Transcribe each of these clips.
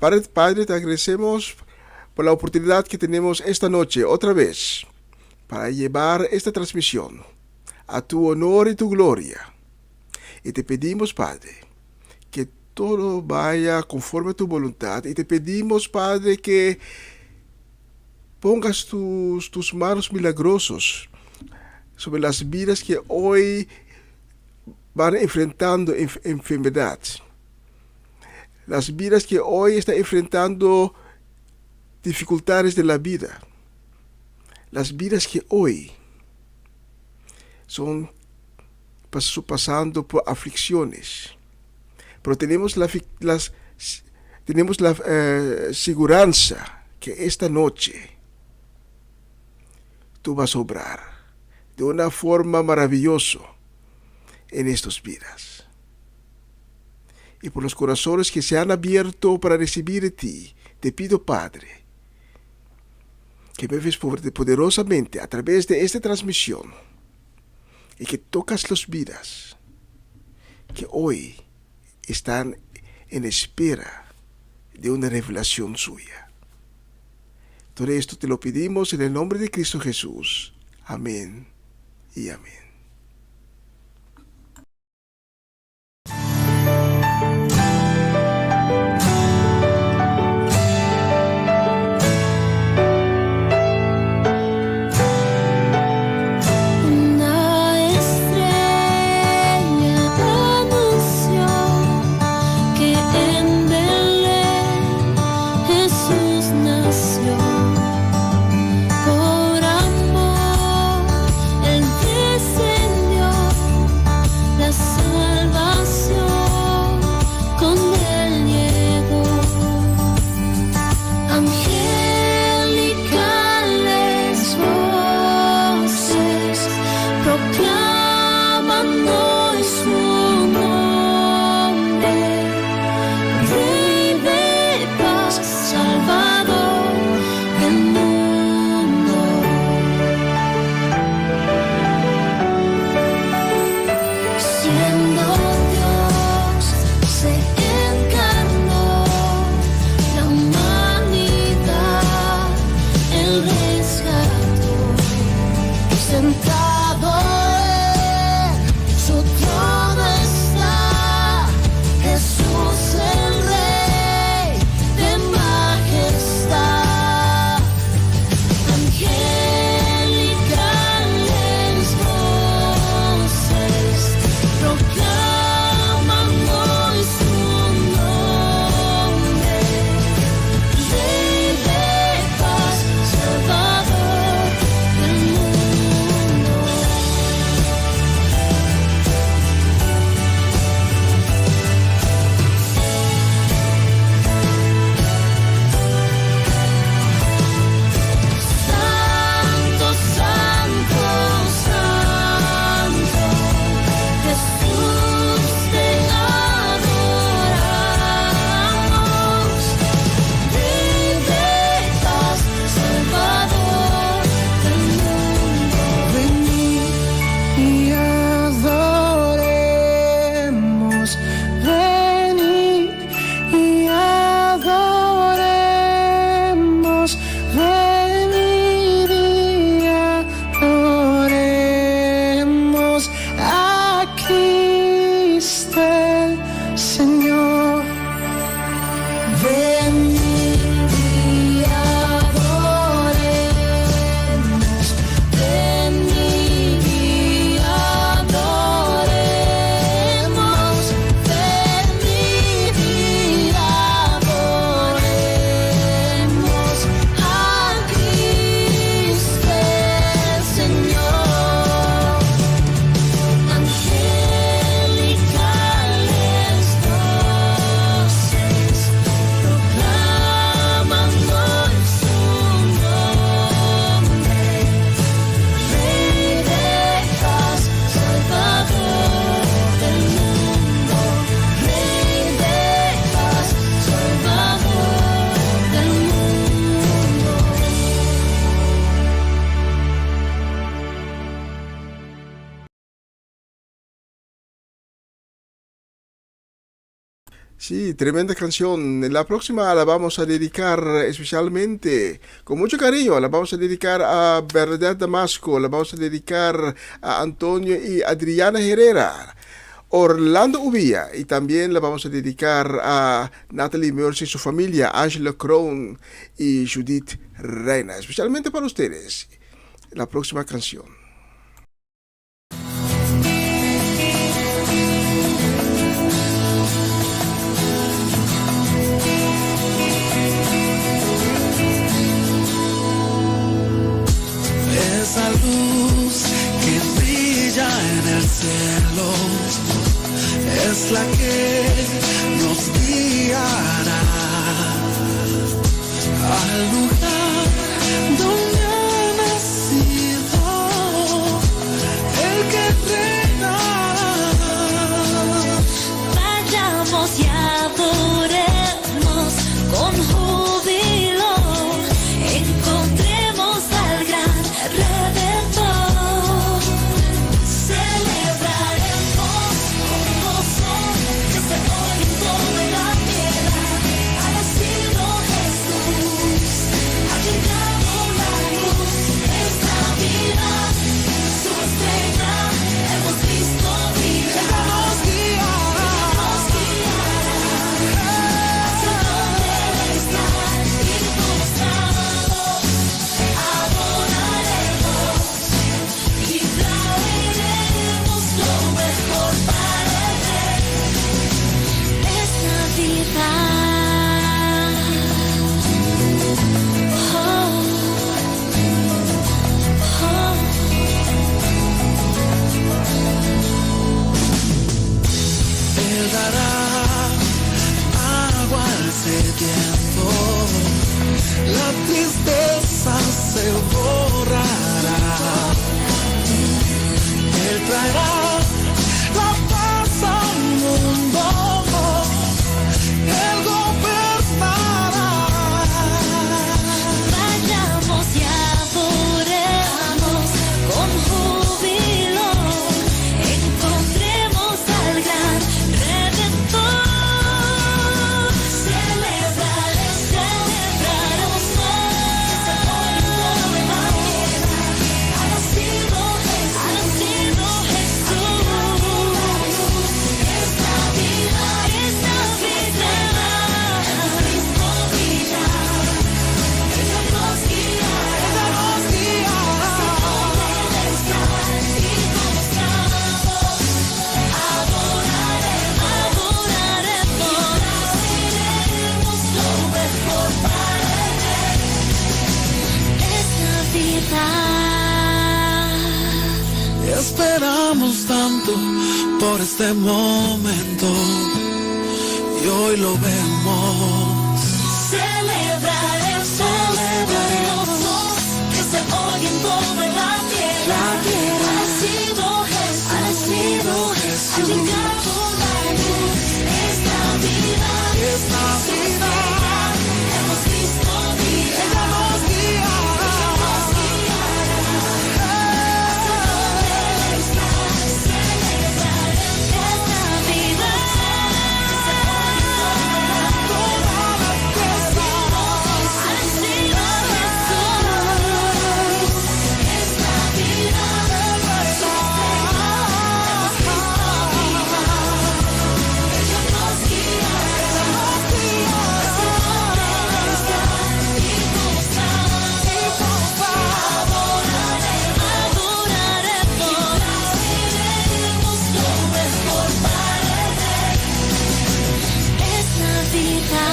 Padre, te agradecemos por la oportunidad que tenemos esta noche otra vez para llevar esta transmisión a tu honor y tu gloria. Y te pedimos, Padre, que todo vaya conforme a tu voluntad. Y te pedimos, Padre, que pongas tus manos milagrosos sobre las vidas que hoy van enfrentando enfermedad. Las vidas que hoy están enfrentando dificultades de la vida. Las vidas que hoy son pasando por aflicciones. Pero tenemos la seguridad que esta noche tú vas a obrar de una forma maravillosa en estas vidas. Y por los corazones que se han abierto para recibir de ti, te pido, Padre, que me ves poderosamente a través de esta transmisión y que tocas las vidas que hoy están en espera de una revelación suya. Todo esto te lo pedimos en el nombre de Cristo Jesús. Amén y amén. Por amor, Él Sí, tremenda canción. La próxima la vamos a dedicar especialmente, con mucho cariño, la vamos a dedicar a Verdad Damasco, la vamos a dedicar a Antonio y Adriana Herrera, Orlando Ubía, y también la vamos a dedicar a Natalie Mercy y su familia, Angela Crown y Judith Reina, especialmente para ustedes. La próxima canción. Esa luz que brilla en el cielo es la que nos guiará al lugar donde ha nacido el que reina. Vayamos y adoremos con júbilo, encontremos al gran Redentor. Celebraremos con gozo que se oye en toda la tierra. Ha nacido Jesús, ha llegado la luz, es Navidad, su estrella hemos visto brillar. Ella nos guiará hacia donde Él está, y todos adoraremos y traeremos lo mejor para Él. Es Navidad. Oh, oh. Él dará agua al sediento, la tristeza se borrará. Él traerá la paz al mundo, Él gobernará. Vayamos y adoremos con júbilo, encontremos al gran Redentor. Celebraremos que se pone en toda la tierra. Ha nacido Jesús, es Navidad, es Navidad. Hemos visto brillar, ella nos guiará, hacia donde Él está, y todos adoraremos lo mejor para Él. Es Navidad. Esperamos tanto por este momento y hoy lo vemos. Celebraremos que se oye en toda la tierra. Ha nacido Jesús, ha llegado la luz, es Navidad, Es Navidad, hemos visto brillar. ella nos guiará. Hacia donde Él está, celebraremos. Es Navidad, se pone en toda la tierra. Ha nacido Jesús, es Navidad, su estrella hemos visto brillar. Ella nos guiará hacia donde Él está, y todos adoraremos lo mejor para Él. Es Navidad.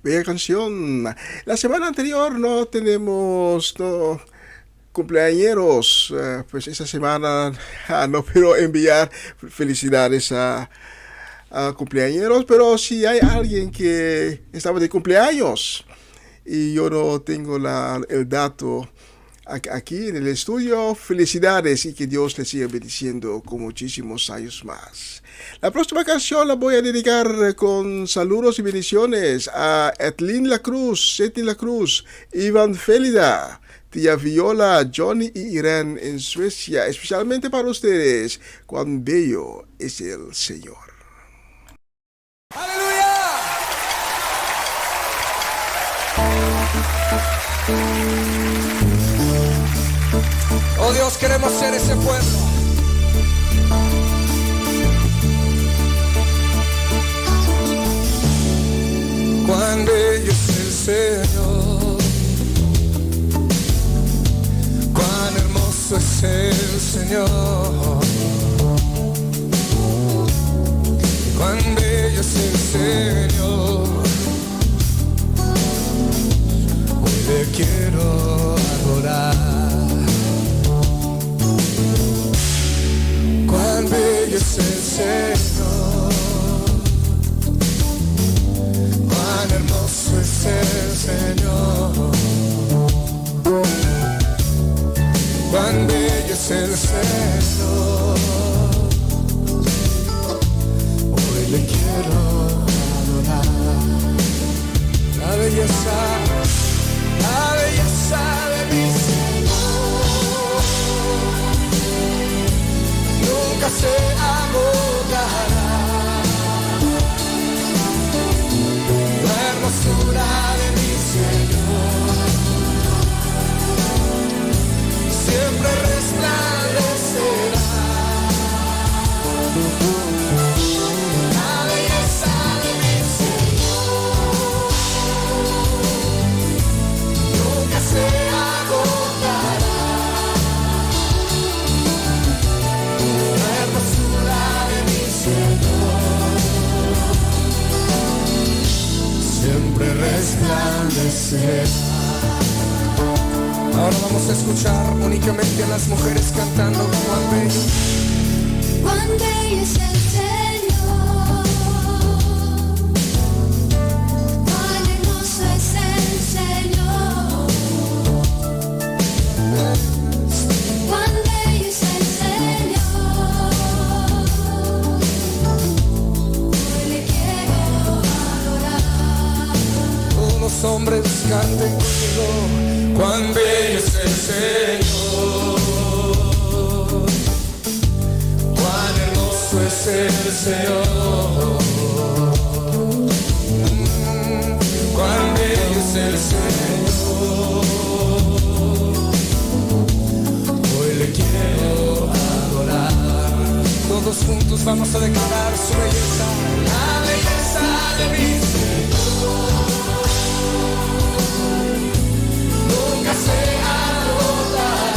Bella canción. La semana anterior no tenemos cumpleañeros. Pues esta semana no puedo enviar felicidades a cumpleañeros, pero si hay alguien que estaba de cumpleaños y yo no tengo el dato, aquí en el estudio. Felicidades y que Dios les siga bendiciendo con muchísimos años más. La próxima canción la voy a dedicar con saludos y bendiciones a Etlin La Cruz, Iván Félida, tía Viola, Johnny y Irene en Suecia. Especialmente para ustedes, cuán bello es el Señor. Oh Dios, queremos ser ese pueblo. Cuán bello es el Señor, cuán hermoso es el Señor, cuán bello es el Señor. Hoy le quiero adorar. Cuán bello es el Señor, cuán hermoso es el Señor, cuán bello es el Señor. Hoy le quiero adorar. La belleza de mi Señor nunca se agotará. La hermosura de mi Señor siempre resplandecerá. La belleza de mi Señor nunca se agotará. La hermosura de mi Señor siempre resplandecerá. Ahora vamos a escuchar únicamente a las mujeres cantando cuán bello. Cuán bello es el Señor, cuán hermoso es el Señor, cuán bello es el Señor. Hoy le quiero adorar. Todos los hombres canten conmigo. Cuán bello es el Señor, cuán hermoso es el Señor, cuán bello es el Señor. Hoy le quiero adorar. Todos juntos vamos a declarar su belleza, la belleza de mi Señor. Nunca se agotará.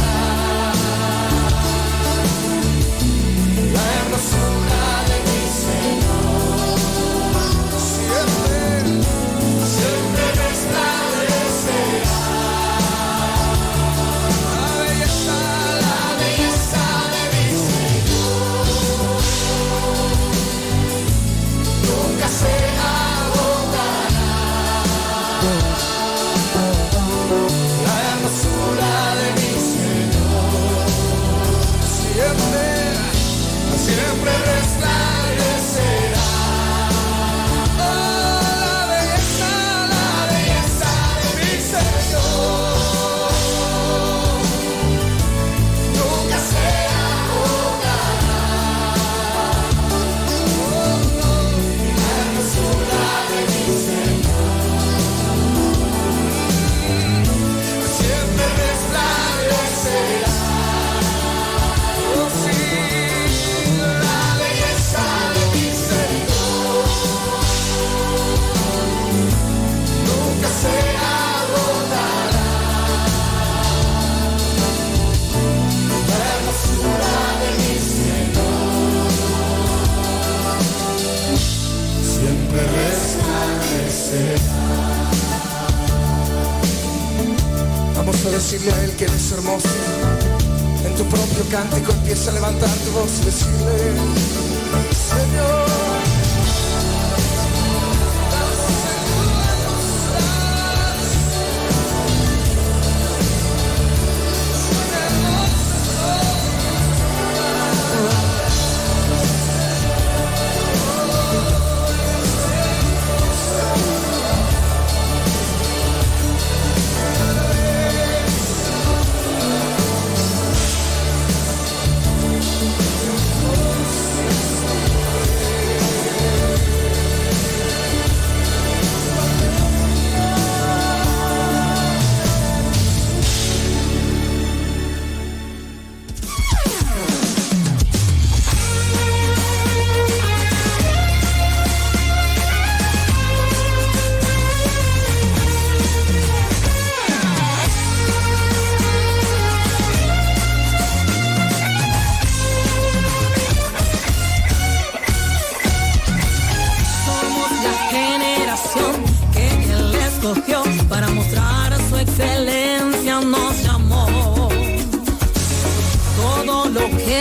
La hermosura de mi Señor siempre, siempre resplandecerá. La belleza de mi Señor nunca se agotará. La hermosura de mi Señor siempre, siempre resplandecerá. Oh, la belleza de mi Señor nunca se agotará. Oh, no, la hermosura de mi Señor siempre resplandecerá. Oh, sí, la belleza de mi Señor nunca se agotará. La hermosura de mi Señor siempre resplandecerá. Vamos a decirle a Él que Él es hermoso. En tu propio cántico empieza a levantar tu voz y decirle: Señor,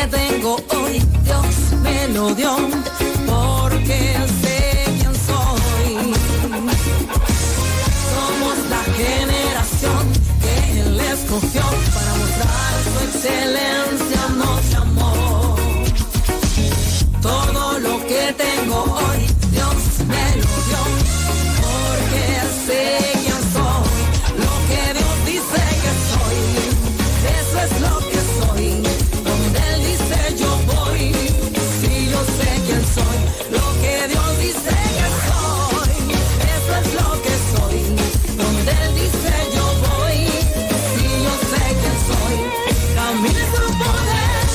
que tengo hoy, Dios me lo dio, porque sé quién soy. Somos la generación que Él escogió para mostrar su excelencia, nos llamó. Todo lo que tengo hoy, Dios me lo dio, porque sé quién soy. Lo que Dios dice que soy, eso es lo que soy. Donde Él dice yo voy, si yo sé quién soy. Lo que Dios dice que soy, eso es lo que soy. Donde Él dice yo voy, si yo sé quién soy. Camina en su poder,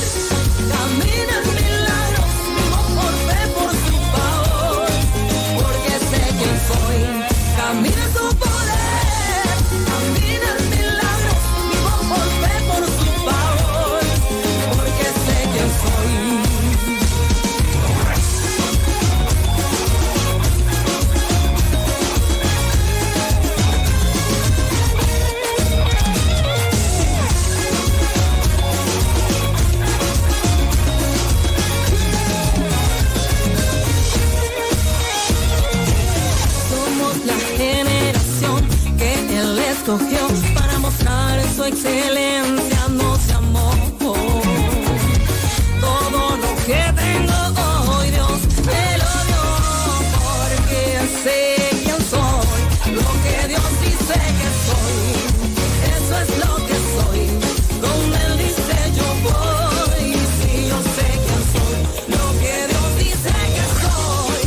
camina en milagros, vivo por fe, por su favor, porque sé quién soy. Camina en su poder, camina en milagros, vivo por fe, por su favor, porque sé quién soy. Somos la generación que Él escogió para mostrar su excelencia, nos llamó. Todo lo que tengo hoy, Dios me lo dio, porque sé quién soy. Lo que Dios dice que soy, eso es lo que soy. Donde Él dice yo voy, si yo sé quién soy. Lo que Dios dice que soy,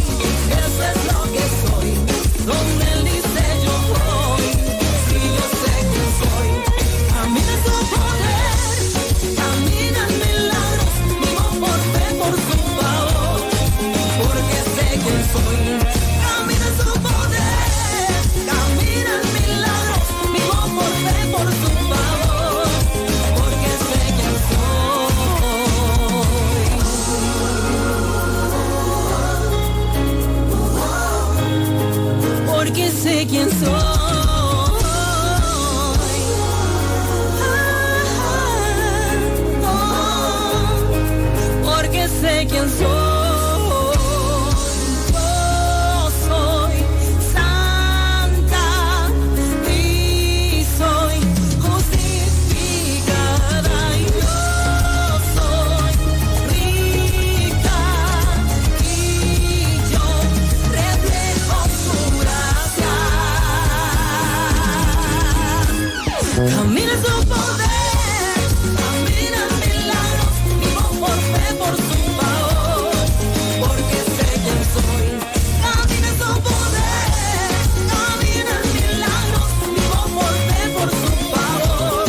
eso es lo que soy. Donde Él dice yo voy, si yo sé quién soy. Camina en su poder, camina en milagros, vivo por fe, por su favor, porque sé quién soy. Camina en su poder, camina en milagros, vivo por fe, por su favor, porque sé quién soy. Porque sé quién soy. Porque sé quién soy. Yo soy santa y soy justificada. Y yo soy rica y yo reflejo su gracia. Camina en su poder, camina en milagros, vivo por fe, por su favor, porque sé quién soy. Camina en su poder, camina en milagros, vivo por fe, por su favor,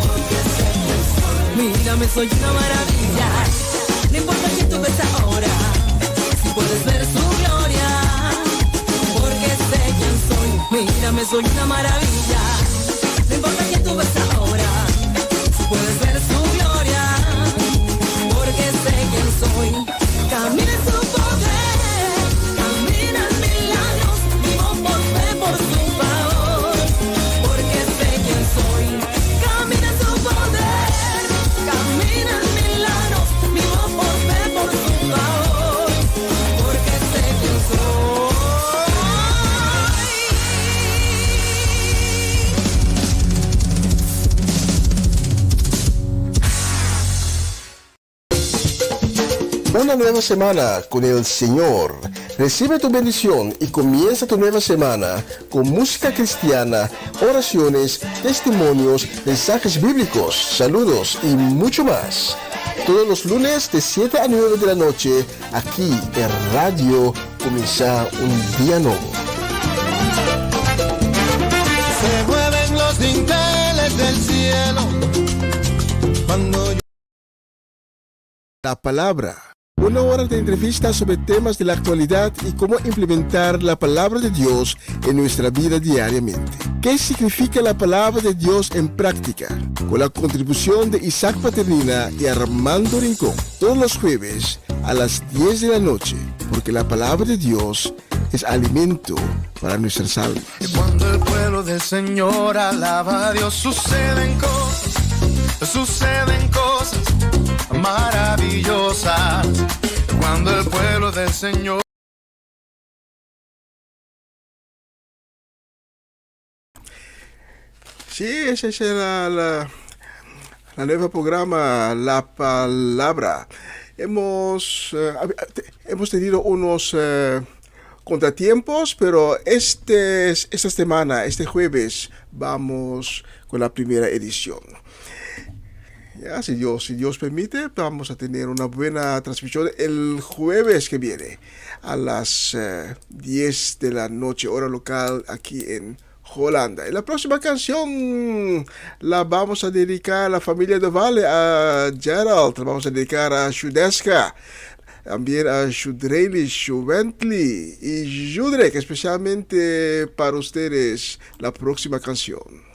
porque sé quién soy. Mírame, soy una maravilla, no importa quién tú ves ahora, si puedes ver su gloria, porque sé quién soy. Mírame, soy una maravilla, no importa quién tú ves ahora, si puedes ver su gloria, porque sé quién soy. Camina en su poder, camina en milagros, vivo por fe, por su favor, porque sé quién soy. Camina en su poder, camina en milagros, vivo por fe, por su favor, porque sé quién soy. Una nueva semana con el Señor. Recibe tu bendición y comienza tu nueva semana con música cristiana, oraciones, testimonios, mensajes bíblicos, saludos y mucho más. Todos los lunes de 7 a 9 de la noche, aquí en Radio Comienza un Día Nuevo. Se mueven los dinteles del cielo cuando yo... La palabra. Una hora de entrevistas sobre temas de la actualidad y cómo implementar la palabra de Dios en nuestra vida diariamente. ¿Qué significa la palabra de Dios en práctica? Con la contribución de Isaac Paternina y Armando Rincón. Todos los jueves a las 10 de la noche, porque la palabra de Dios es alimento para nuestras almas. Y cuando el pueblo del Señor alaba a Dios, suceden cosas, maravillosa, cuando el pueblo del Señor. Sí, esa es la nueva programa La Palabra. Hemos tenido unos contratiempos, pero esta semana, este jueves, vamos con la primera edición. Ya, si Dios permite, vamos a tener una buena transmisión el jueves que viene a las 10 de la noche, hora local, aquí en Holanda. Y la próxima canción la vamos a dedicar a la familia de Valle, a Gerald, la vamos a dedicar a Shudeska, también a Shudreli, Shuventli y Judrek, especialmente para ustedes la próxima canción.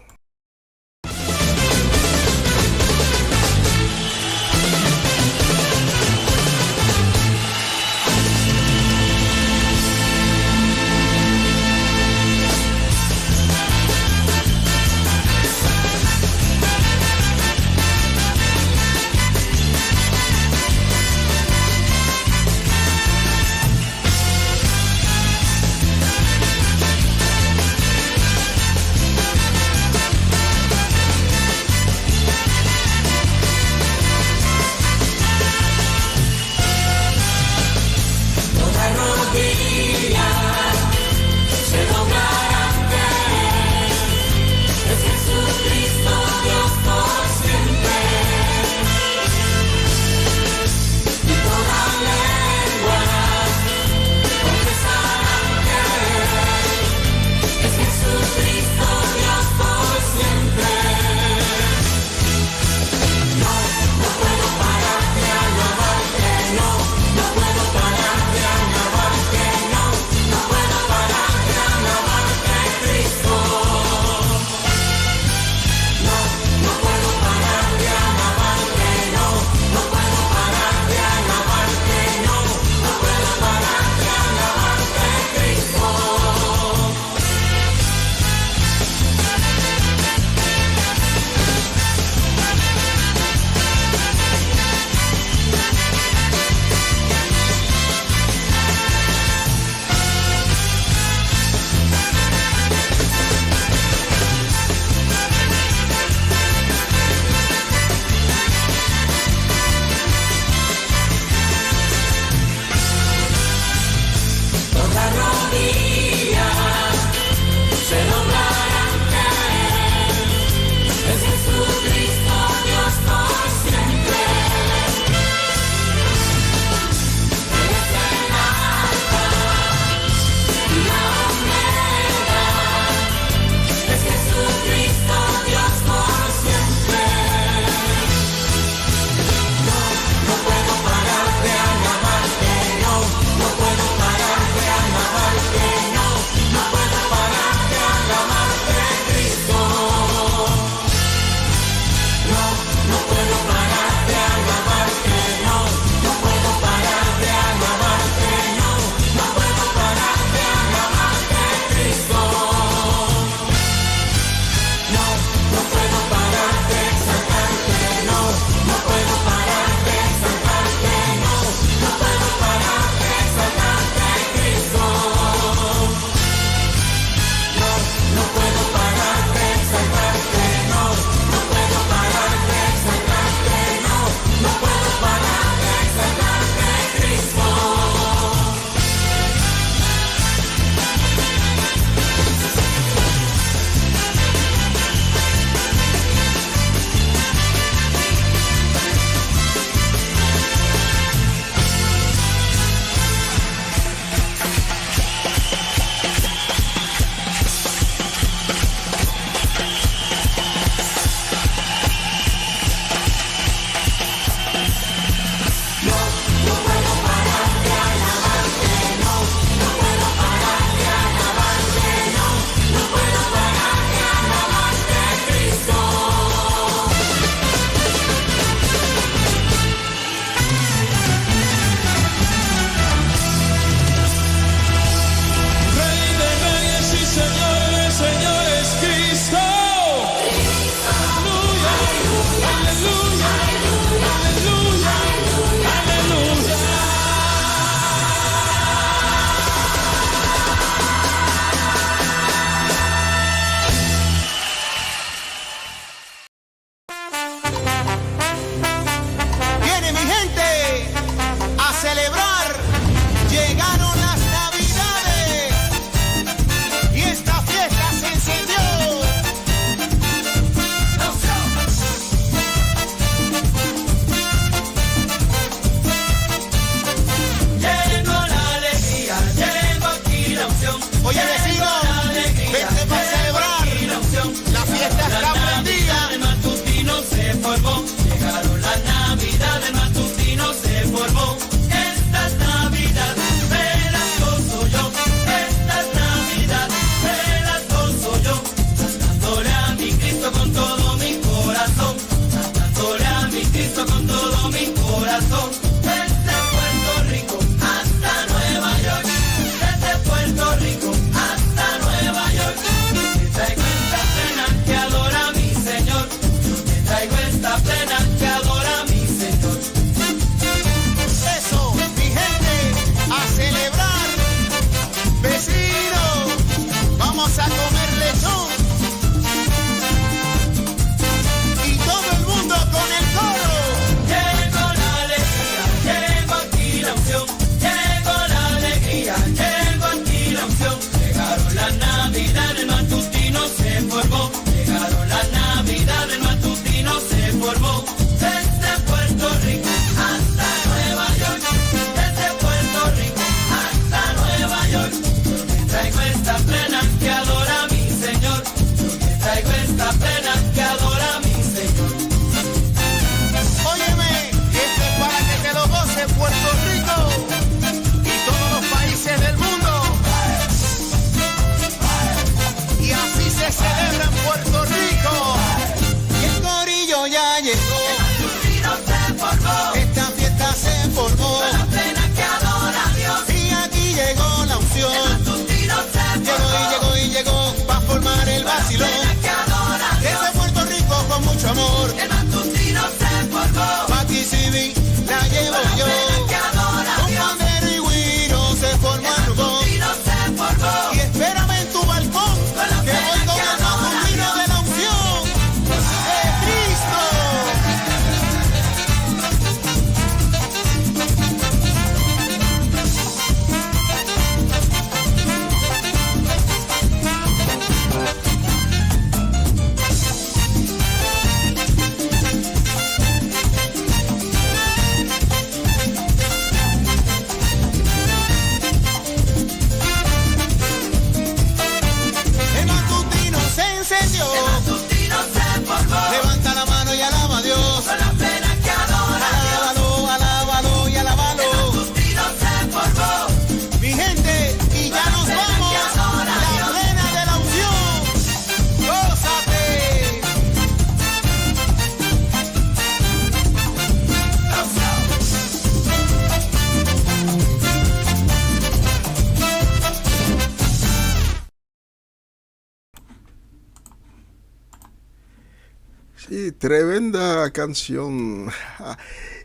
Sí, tremenda canción.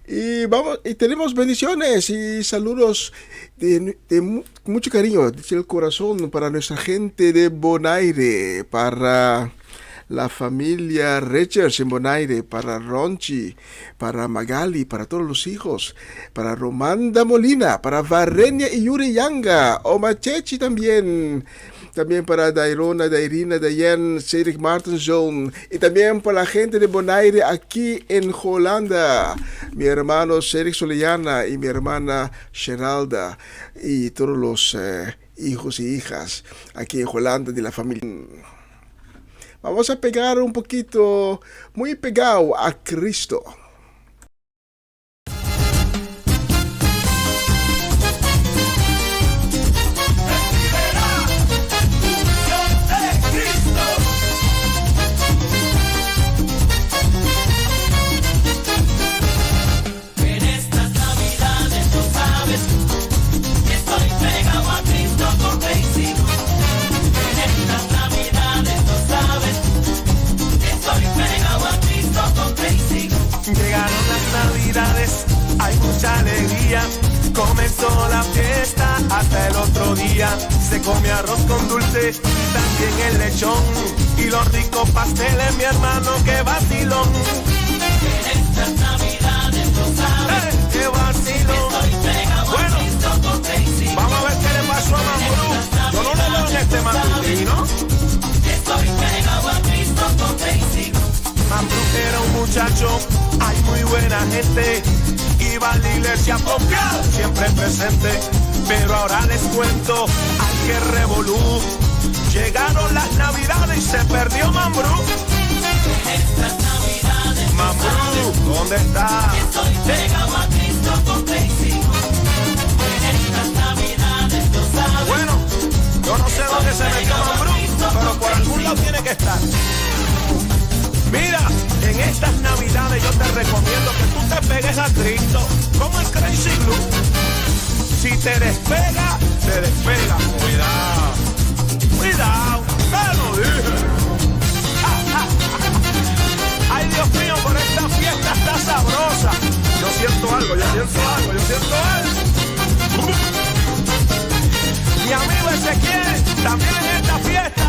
Y tenemos bendiciones y saludos de mucho cariño desde el corazón para nuestra gente de Bonaire, para la familia Richards en Bonaire, para Ronchi, para Magali, para todos los hijos, para Romanda Molina, para Varenia y Yuri Yanga, Omachechi también. También para Dairona, Dairina, Dayan, Cedric Martinson. Y también para la gente de Bonaire aquí en Holanda. Mi hermano Cedric Solellana y mi hermana Geralda. Y todos los hijos y hijas aquí en Holanda de la familia. Vamos a pegar un poquito, muy pegado a Cristo. Llegaron las navidades, hay mucha alegría. Comenzó la fiesta hasta el otro día. Se come arroz con dulce y también el lechón. Y los ricos pasteles, mi hermano, qué vacilón. En estas navidades no sabes qué vacilón. Bueno, vamos a ver qué le pasó a Mambrú. Yo no lo veo en este matutino. Estoy pegado a Cristo con Crazy. Mambrú era un muchacho, hay muy buena gente. Iba a la iglesia confiado, siempre presente. Pero ahora les cuento, hay que revolú. Llegaron las navidades y se perdió Mambrú. Estas navidades Mambrú, ¿dónde está? Estoy pegado a Cristo con Crazy. Estas navidades no sabes. Bueno, yo no sé dónde se metió Mambrú, pero por algún lado tiene que estar. Mira, en estas navidades yo te recomiendo que tú te pegues a Cristo como el Crazy Glue. Si te despega, te despega. Cuidado, cuidado, te lo dije. Ay, Dios mío, por esta fiesta está sabrosa. Yo siento algo, yo siento algo, yo siento algo. Mi amigo Ezequiel, también en esta fiesta.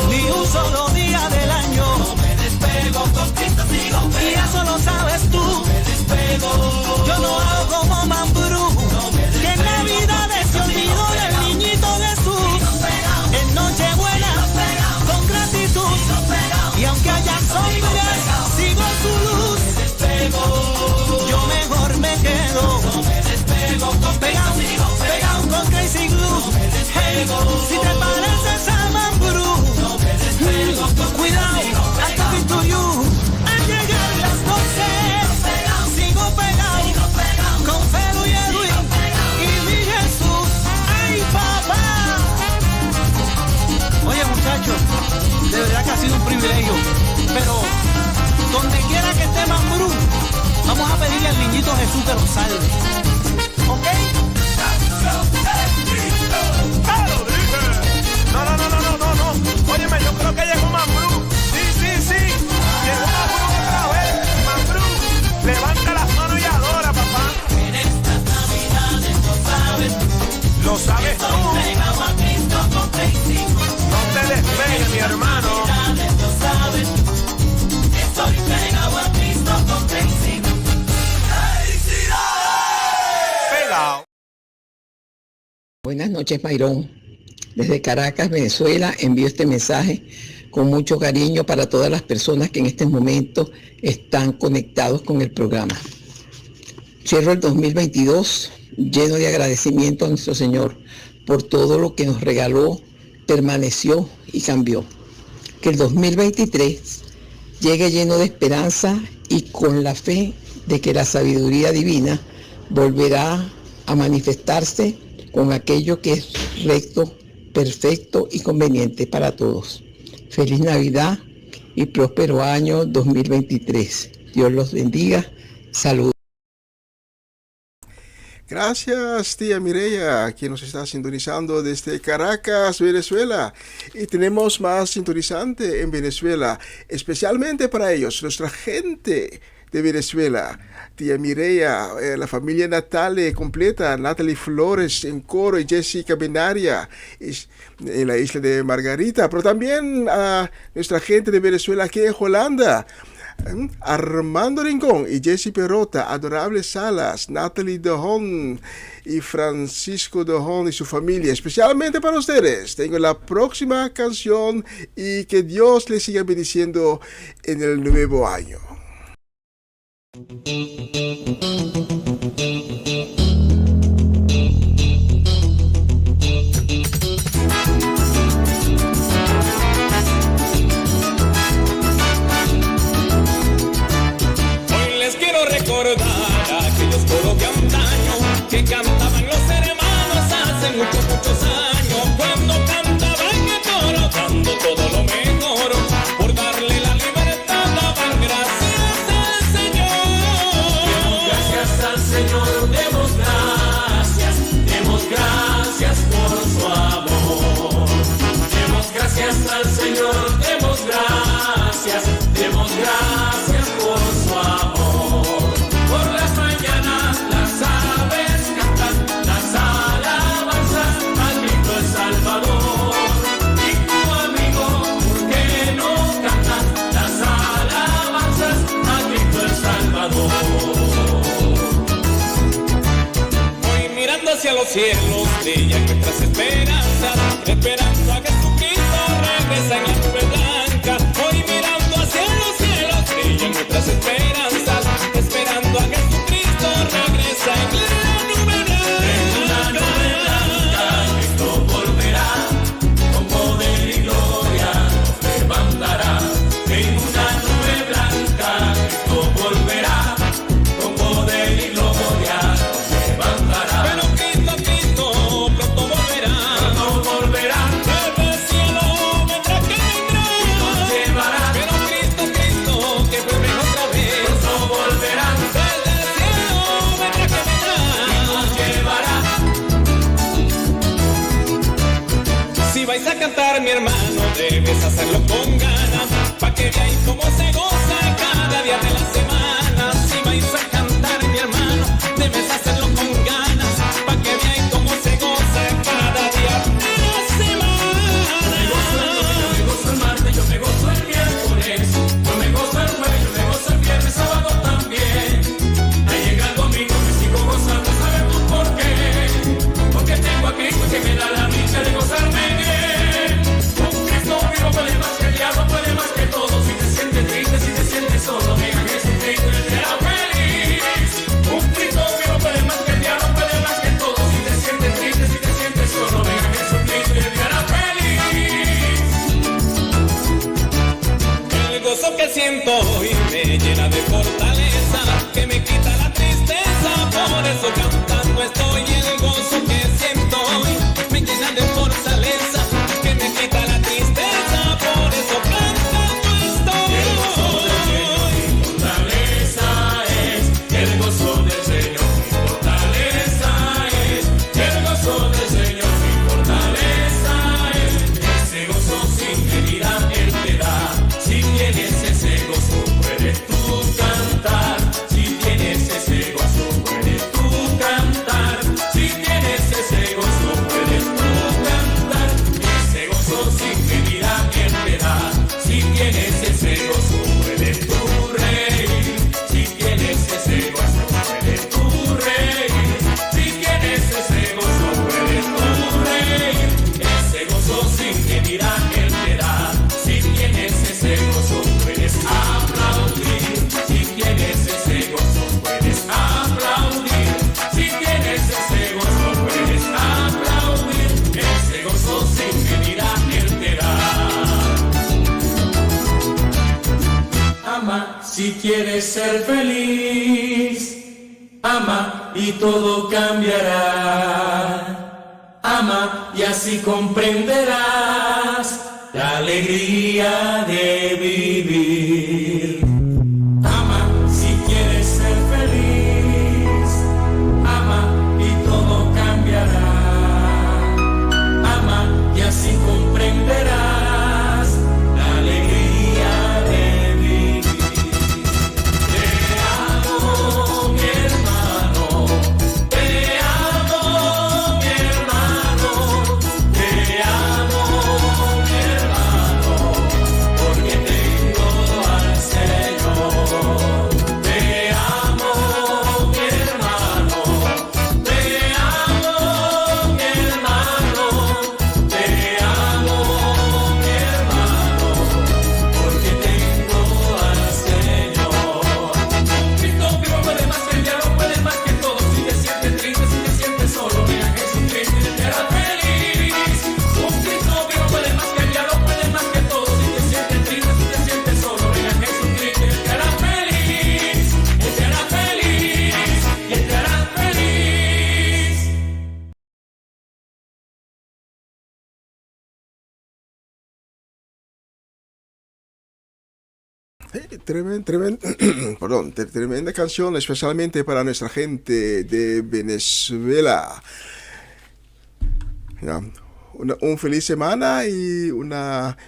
Ni un solo día del año. No me despego, con Cristo sigo pegado. Y eso lo sabes tú. No me despego. Yo no hago como Mambrú. No que en Navidades se olvidó del niñito Jesús. En Nochebuena, con gratitud. Y aunque haya sombras, sigo su luz. No me despego. Yo mejor me quedo. No me despego, con pegado, pegado con Crazy Glue. No me despego. Si te pareces a Mambrú, no me despego, cuidado, hasta to you. Al llegar las 12, sigo pegado, con Felo y Edwin, y mi Jesús, ay papá. Oye muchachos, de verdad que ha sido un privilegio, pero donde quiera que esté Mambrú, vamos a pedirle al niñito Jesús que lo salve, ¿ok? No. Óyeme, yo creo que llegó Mambrú. Sí. Llegó Mambrú otra vez. Mambrú, levanta las manos y adora, papá. En estas navidades no sabes. Lo sabes tú. No te despegues, mi hermano. No sabes. Estoy pegado a Cristo con Crazy. Pegado. Buenas noches, Mayrón. Desde Caracas, Venezuela, envío este mensaje con mucho cariño para todas las personas que en este momento están conectados con el programa. Cierro el 2022 lleno de agradecimiento a nuestro Señor por todo lo que nos regaló, permaneció y cambió. Que el 2023 llegue lleno de esperanza y con la fe de que la sabiduría divina volverá a manifestarse con aquello que es recto, perfecto y conveniente para todos. Feliz Navidad y próspero año 2023. Dios los bendiga. Saludos. Gracias, tía Mireya, quien nos está sintonizando desde Caracas, Venezuela. Y tenemos más sintonizante en Venezuela, especialmente para ellos, nuestra gente de Venezuela. Tía Mireya, la familia Natale completa, Natalie Flores en coro y Jessica Benaria en la isla de Margarita, pero también a nuestra gente de Venezuela aquí en Holanda. Armando Rincón y Jessy Perrota, Adorable Salas, Natalie Dejón y Francisco Dejón y su familia, especialmente para ustedes. Tengo la próxima canción y que Dios les siga bendiciendo en el nuevo año. Recordar aquellos coros de antaño que cantaban los hermanos hace muchos años, cuando cantaban el coro dando todo lo mejor, por darle la libertad daban gracias al Señor. Demos gracias al Señor, demos gracias por su amor. Demos gracias al Señor, demos gracias por su amor. Hacia los cielos brillan nuestras esperanzas, esperando a Jesucristo regresa en la nube blanca. Hoy mirando hacia los cielos brillan nuestras esperanzas, esperando a Jesucristo regresa en la nube blanca. En una nube blanca Cristo volverá, con poder y gloria nos levantará. En una nube blanca Cristo volverá, con poder y gloria nos levantará. Vais a cantar, mi hermano, debes hacerlo con ganas, pa' que veáis cómo se goza cada día de la semana. Si vais a cantar, mi hermano, debes hacerlo con ganas, pa' que veáis cómo se goza cada día de la semana. Yo me gozo el martes, yo me gozo el miércoles, yo me gozo el jueves, yo me gozo el viernes, sábado también. Ahí llega el domingo, me sigo gozando, ¿sabemos por qué? Porque tengo a Cristo que me da la dicha de gozarme bien. Puede más que el diablo, puede más que todo. Si te sientes triste, si te sientes solo, ven a Jesucristo y te hará feliz. Un Cristo vivo puede más que el diablo, puede más que todo. Si te sientes triste, si te sientes solo, ven a Jesucristo y te hará feliz. El gozo que siento hoy me llena de fortaleza, que me quita la tristeza, por eso cantando estoy. El gozo que siento hoy me llena de fortaleza, que me quita la tristeza, por eso cantando estoy. El gozo del Señor mi fortaleza es, el gozo del Señor mi fortaleza es, el gozo del Señor mi fortaleza es. Ese gozo sin medida Él te da, si tienes ese gozo puedes tú cantar, si tienes ese gozo puedes tú cantar, si tienes ese gozo puedes tú cantar. Ese gozo sin medida Él te da, si tienes ese gozo puedes tú reír, si tienes ese gozo puedes tú reír, si tienes ese gozo puedes tú reír. Ese gozo sin medida Él te da, si tienes ese gozo puedes aplaudir, si tienes ese gozo puedes aplaudir, si tienes ese gozo puedes aplaudir. Ese gozo sin medida Él te da. Ama si quieres ser feliz, ama y todo cambiará. Ama y así comprenderás la alegría de vivir. Ama si quieres ser feliz, ama y Tremenda canción, especialmente para nuestra gente de Venezuela. Ya, un feliz semana y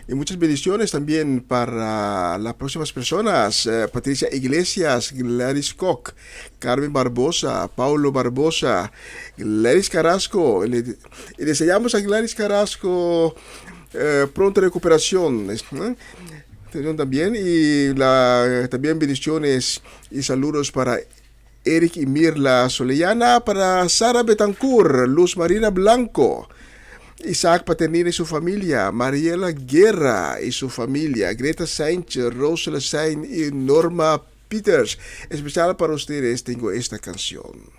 muchas bendiciones también para las próximas personas. Patricia Iglesias, Gladys Koch, Carmen Barbosa, Paulo Barbosa, Gladys Carrasco. Le deseamos a Gladys Carrasco pronta recuperación. También también bendiciones y saludos para Eric y Mirla Solellana, para Sara Betancourt, Luz Marina Blanco, Isaac Paternina y su familia, Mariela Guerra y su familia, Greta Sánchez, Rosela Sain y Norma Peters. Especial para ustedes tengo esta canción.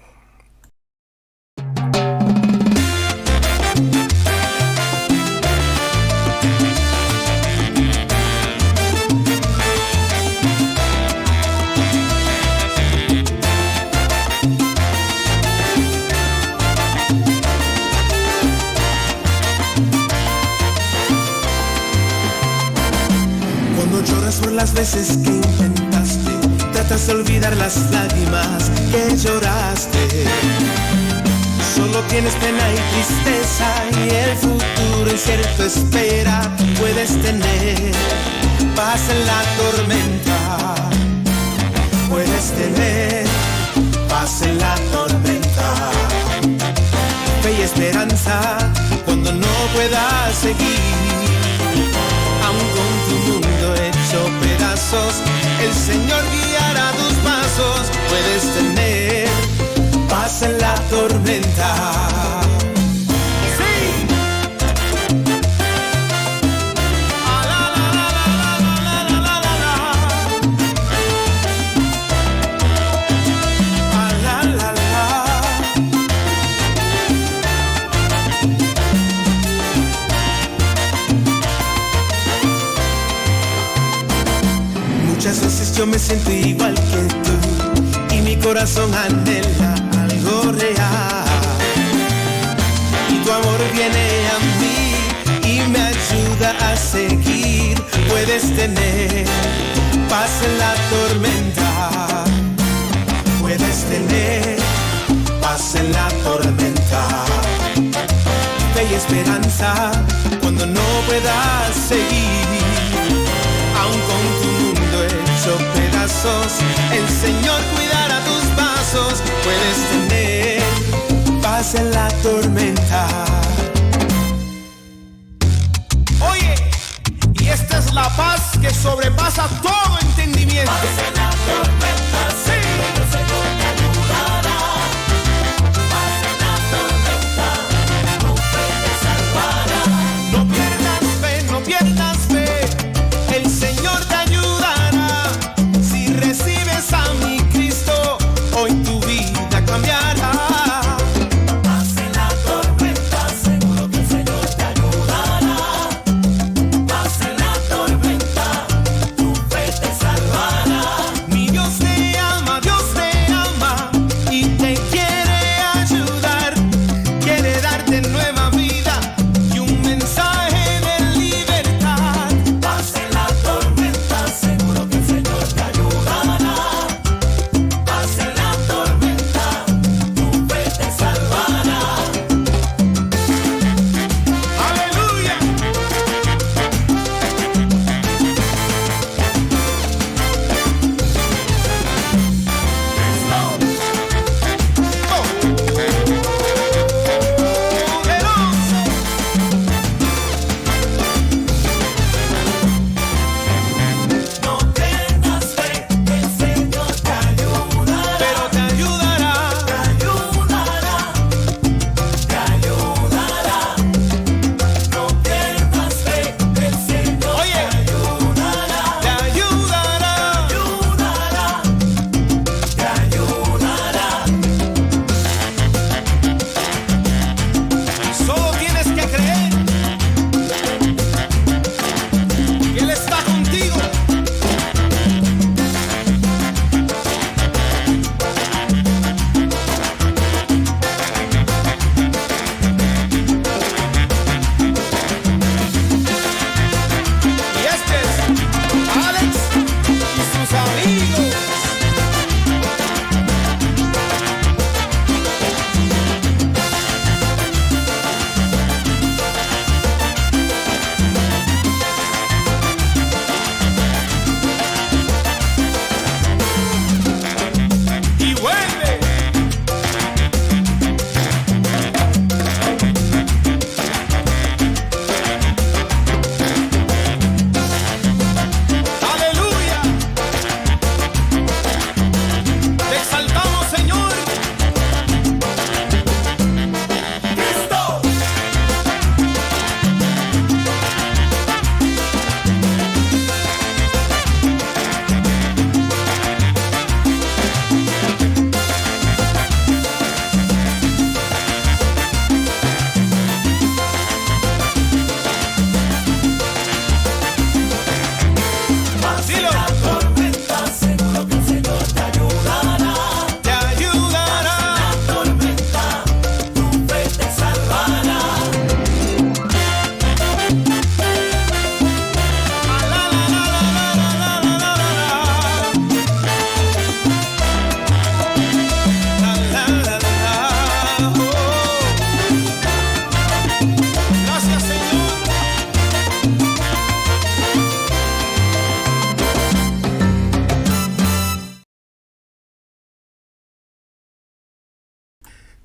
Por las veces que intentaste, tratas de olvidar las lágrimas que lloraste. Solo tienes pena y tristeza y el futuro incierto espera. Puedes tener paz en la tormenta. Puedes tener paz en la tormenta. Fe y esperanza cuando no puedas seguir. Aún con tu mundo hecho pedazos, el Señor guiará tus pasos. Puedes tener paz en la tormenta. Muchas veces yo me siento igual que tú y mi corazón anhela algo real. Y tu amor viene a mí y me ayuda a seguir. Puedes tener paz en la tormenta. Puedes tener paz en la tormenta. Fe y esperanza cuando no puedas seguir. Aún con tu mundo hecho pedazos, el Señor cuidará tus pasos. Puedes tener paz en la tormenta. Oye, y esta es la paz que sobrepasa todo entendimiento. Paz en la tormenta, sí. El Señor te ayudará. Paz en la tormenta, tu fe te salvará. No pierdas fe, no pierdas fe. El Señor te ayudará. Si recibes a mi Cristo, hoy tu vida cambiará. Paz en la tormenta, seguro que el Señor te ayudará. Paz en la tormenta, tu fe te salvará. Mi Dios te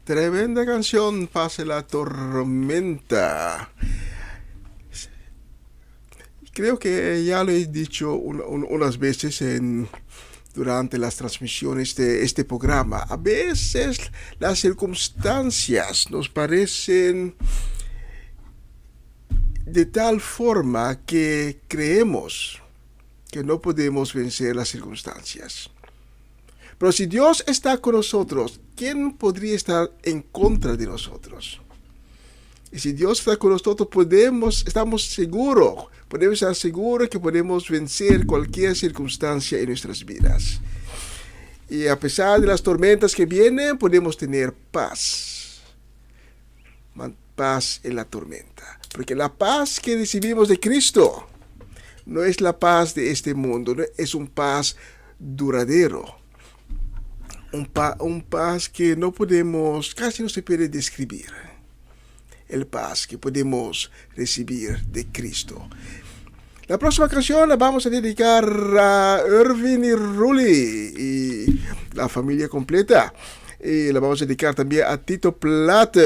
Tremenda canción, Pase la tormenta. Creo que ya lo he dicho unas veces durante las transmisiones de este programa. A veces las circunstancias nos parecen de tal forma que creemos que no podemos vencer las circunstancias. Pero si Dios está con nosotros, ¿quién podría estar en contra de nosotros? Y si Dios está con nosotros, podemos estar seguros que podemos vencer cualquier circunstancia en nuestras vidas. Y a pesar de las tormentas que vienen, podemos tener paz. Paz en la tormenta. Porque la paz que recibimos de Cristo no es la paz de este mundo, no es un paz duradero. Un paz que no podemos, casi no se puede describir. El paz que podemos recibir de Cristo. La próxima canción la vamos a dedicar a Irvin y Ruli y la familia completa. Y la vamos a dedicar también a Tito Plata,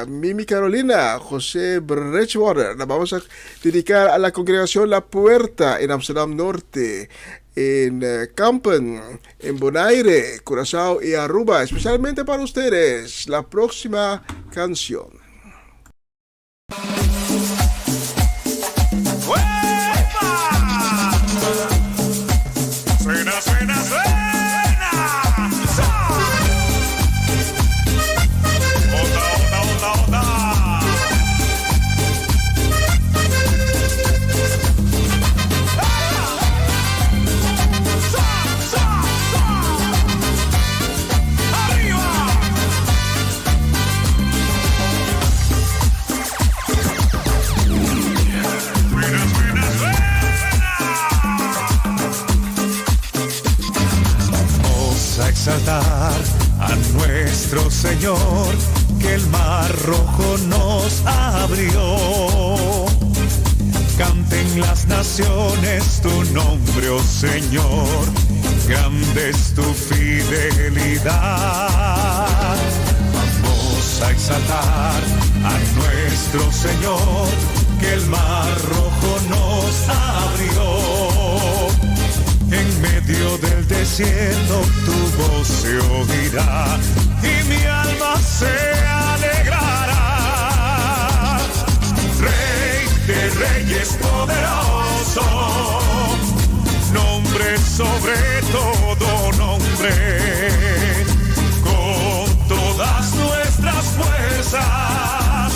a Mimi Carolina, José Bridgewater. La vamos a dedicar a la congregación La Puerta en Amsterdam Norte, en Kampen, en Bonaire, Curazao y Aruba. Especialmente para ustedes, la próxima canción. Suena, suena, suena. Onda, onda, onda, onda. Arriba. Suena, suena, suena. Vamos a exaltar a nuestro Señor, que el mar rojo nos abrió. Canten las naciones tu nombre, oh Señor, grande es tu fidelidad. Vamos a exaltar a nuestro Señor, que el mar rojo nos abrió. En medio del desierto tu voz se oirá y mi alma se alegrará. Rey de reyes poderoso, nombre sobre todo nombre. Con todas nuestras fuerzas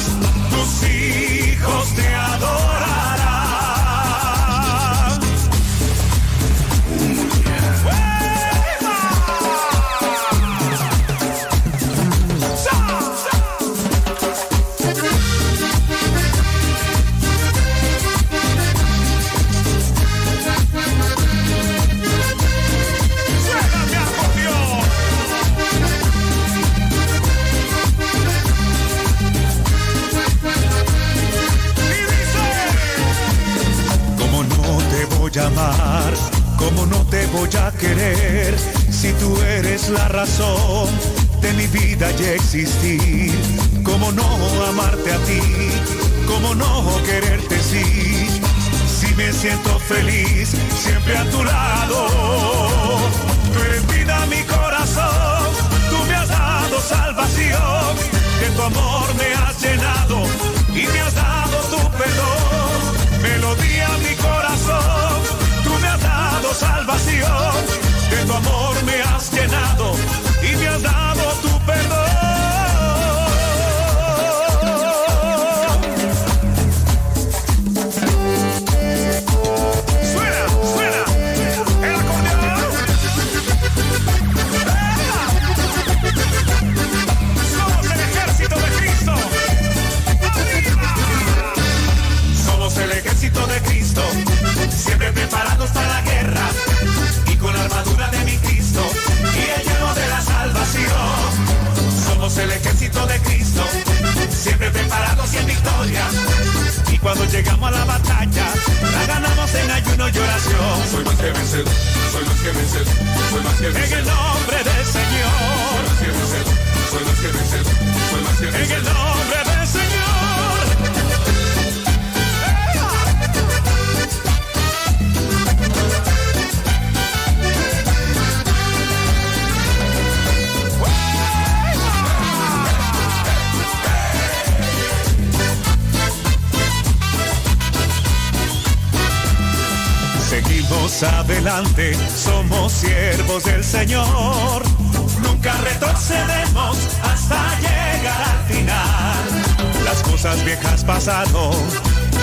tus hijos te adorarán. Amar, como no te voy a querer, si tú eres la razón de mi vida y existir. Como no amarte a ti, como no quererte sí, si me siento feliz siempre a tu lado. Tú eres vida, mi corazón, tú me has dado salvación, de tu amor me has llenado y me has dado tu perdón. Melodía, mi corazón, tú me has dado salvación, de tu amor me has llenado y me has dado tu perdón. Suena, suena, el acordeón. Somos el ejército de Cristo. Somos el ejército de Cristo, siempre preparados para la guerra y con la armadura de mi Cristo y el yelmo de la salvación. Somos el ejército de Cristo, siempre preparados y en victoria, y cuando llegamos a la batalla la ganamos en ayuno y oración. Soy más que vencedor, soy más que vencedor, soy más que vencedor. En el nombre del Señor, soy más que vencedor, En el nombre del Señor. Seguimos adelante, somos siervos del Señor. Nunca retrocedemos hasta llegar al final. Las cosas viejas pasaron,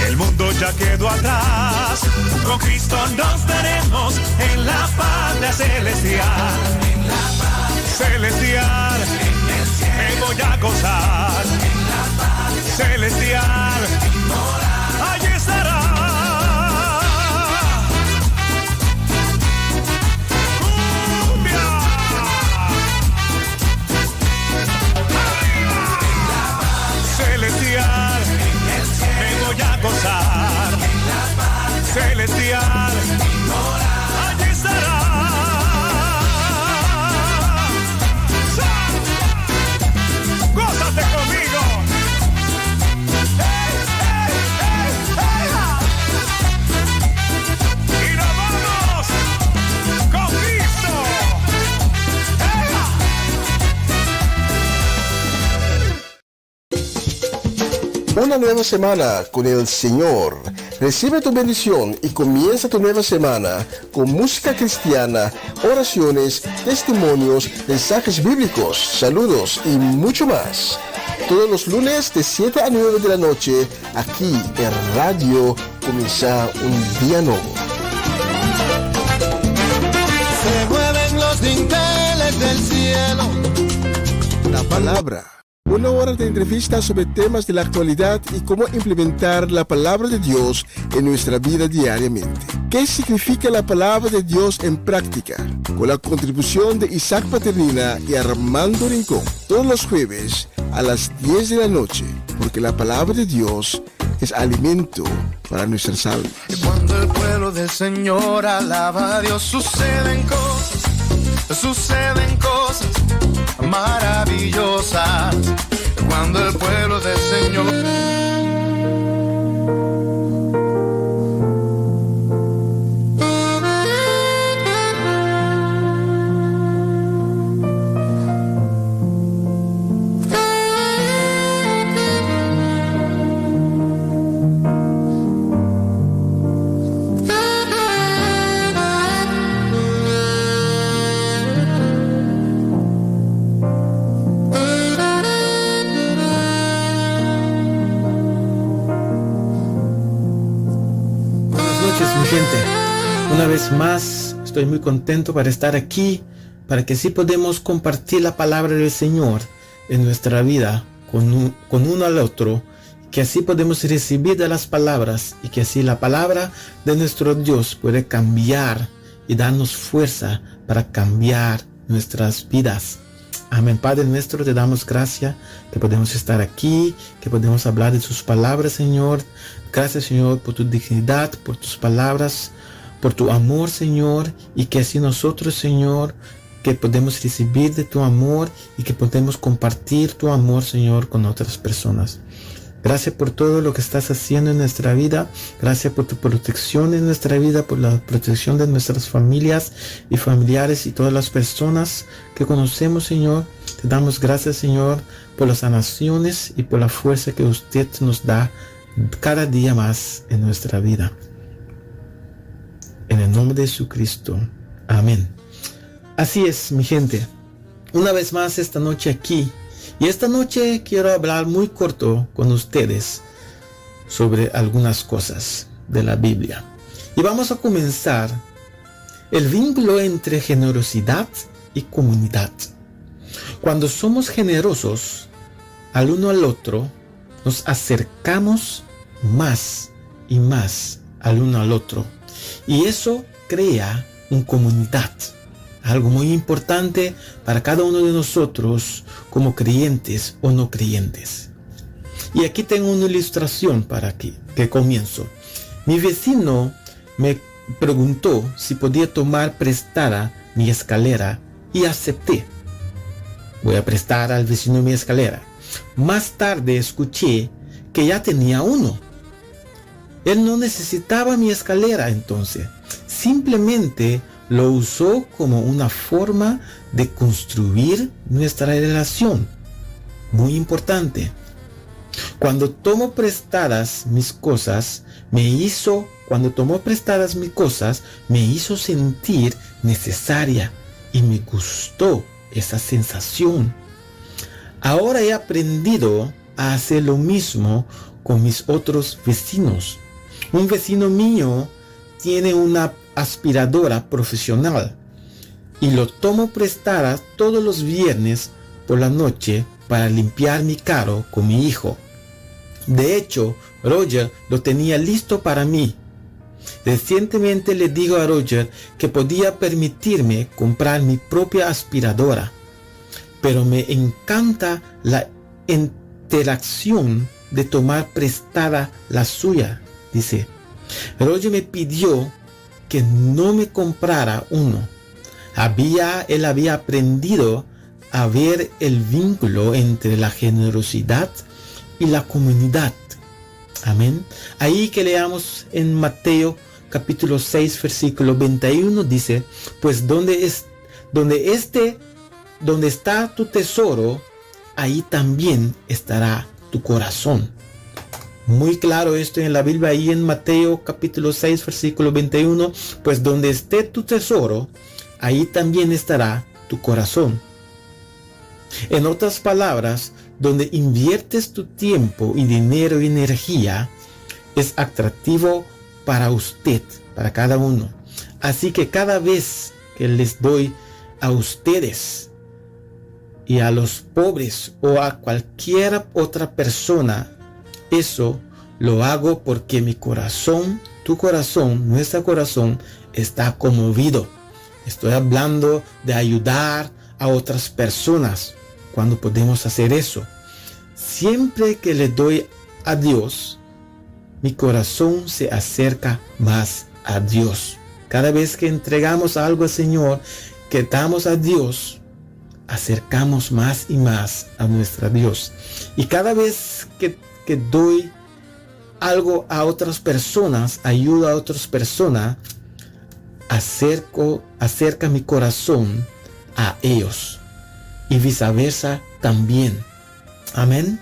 el mundo ya quedó atrás. Con Cristo nos veremos en la patria celestial. En la patria celestial, me voy a gozar. En la patria celestial, allí estará. Celestial, me voy a gozar. Celestial, allí estará. Gózate conmigo. ¡Hey, hey, hey, hey! Y nos vamos con Cristo. Una nueva semana con el Señor. Recibe tu bendición y comienza tu nueva semana con música cristiana, oraciones, testimonios, mensajes bíblicos, saludos y mucho más. Todos los lunes de 7 a 9 de la noche, aquí en Radio Comienza un Día Nuevo. Se mueven los dinteles del cielo. La palabra. Una hora de entrevistas sobre temas de la actualidad y cómo implementar la palabra de Dios en nuestra vida diariamente. ¿Qué significa la palabra de Dios en práctica? Con la contribución de Isaac Paternina y Armando Rincón. Todos los jueves a las 10 de la noche, porque la palabra de Dios es alimento para nuestras almas. Y cuando el pueblo del Señor alaba a Dios, suceden cosas maravillosas. Cuando el pueblo del Señor Una vez más, estoy muy contento para estar aquí, para que así podamos compartir la palabra del Señor en nuestra vida con uno al otro, que así podemos recibir de las palabras y que así la palabra de nuestro Dios puede cambiar y darnos fuerza para cambiar nuestras vidas. Amén. Padre nuestro, te damos gracias que podemos estar aquí, que podemos hablar de tus palabras, Señor. Gracias, Señor, por tu dignidad, por tus palabras, por tu amor, Señor, y que así nosotros, Señor, que podemos recibir de tu amor y que podemos compartir tu amor, Señor, con otras personas. Gracias por todo lo que estás haciendo en nuestra vida. Gracias por tu protección en nuestra vida, por la protección de nuestras familias y familiares y todas las personas que conocemos, Señor. Te damos gracias, Señor, por las sanaciones y por la fuerza que usted nos da cada día más en nuestra vida. En el nombre de Jesucristo. Amén. Así es, mi gente. Una vez más esta noche aquí. Y esta noche quiero hablar muy corto con ustedes sobre algunas cosas de la Biblia. Y vamos a comenzar el vínculo entre generosidad y comunidad. Cuando somos generosos al uno al otro, nos acercamos más y más al uno al otro. Y eso crea una comunidad. Algo muy importante para cada uno de nosotros como creyentes o no creyentes. Y aquí tengo una ilustración para que comienzo. Mi vecino me preguntó si podía tomar prestada mi escalera y acepté. voy a prestar al vecino mi escalera. Más tarde escuché que ya tenía uno. Él no necesitaba mi escalera entonces. Simplemente lo usó como una forma de construir nuestra relación. Muy importante. Cuando tomó prestadas mis cosas, me hizo sentir necesaria y me gustó esa sensación. Ahora he aprendido a hacer lo mismo con mis otros vecinos. Un vecino mío tiene una aspiradora profesional y lo tomo prestada todos los viernes por la noche para limpiar mi carro con mi hijo. De hecho, Roger lo tenía listo para mí. Recientemente le digo a Roger que podía permitirme comprar mi propia aspiradora, pero me encanta la interacción de tomar prestada la suya, dice. Roger me pidió que no me comprara uno. Él había aprendido a ver el vínculo entre la generosidad y la comunidad. Amén. Ahí que leamos en Mateo capítulo 6 versículo 21 dice, pues donde está tu tesoro, ahí también estará tu corazón. Muy claro esto en la Biblia, ahí en Mateo capítulo 6 versículo 21, pues donde esté tu tesoro, ahí también estará tu corazón. En otras palabras, donde inviertes tu tiempo y dinero y energía, es atractivo para usted, para cada uno. Así que cada vez que les doy a ustedes y a los pobres o a cualquier otra persona, eso lo hago porque mi corazón, tu corazón, nuestro corazón está conmovido. Estoy hablando de ayudar a otras personas cuando podemos hacer eso. Siempre que le doy a Dios, mi corazón se acerca más a Dios. Cada vez que entregamos algo al Señor, que damos a Dios, acercamos más y más a nuestro Dios. Y cada vez que doy algo a otras personas, ayudo a otras personas, acerca mi corazón a ellos. Y viceversa también. Amén.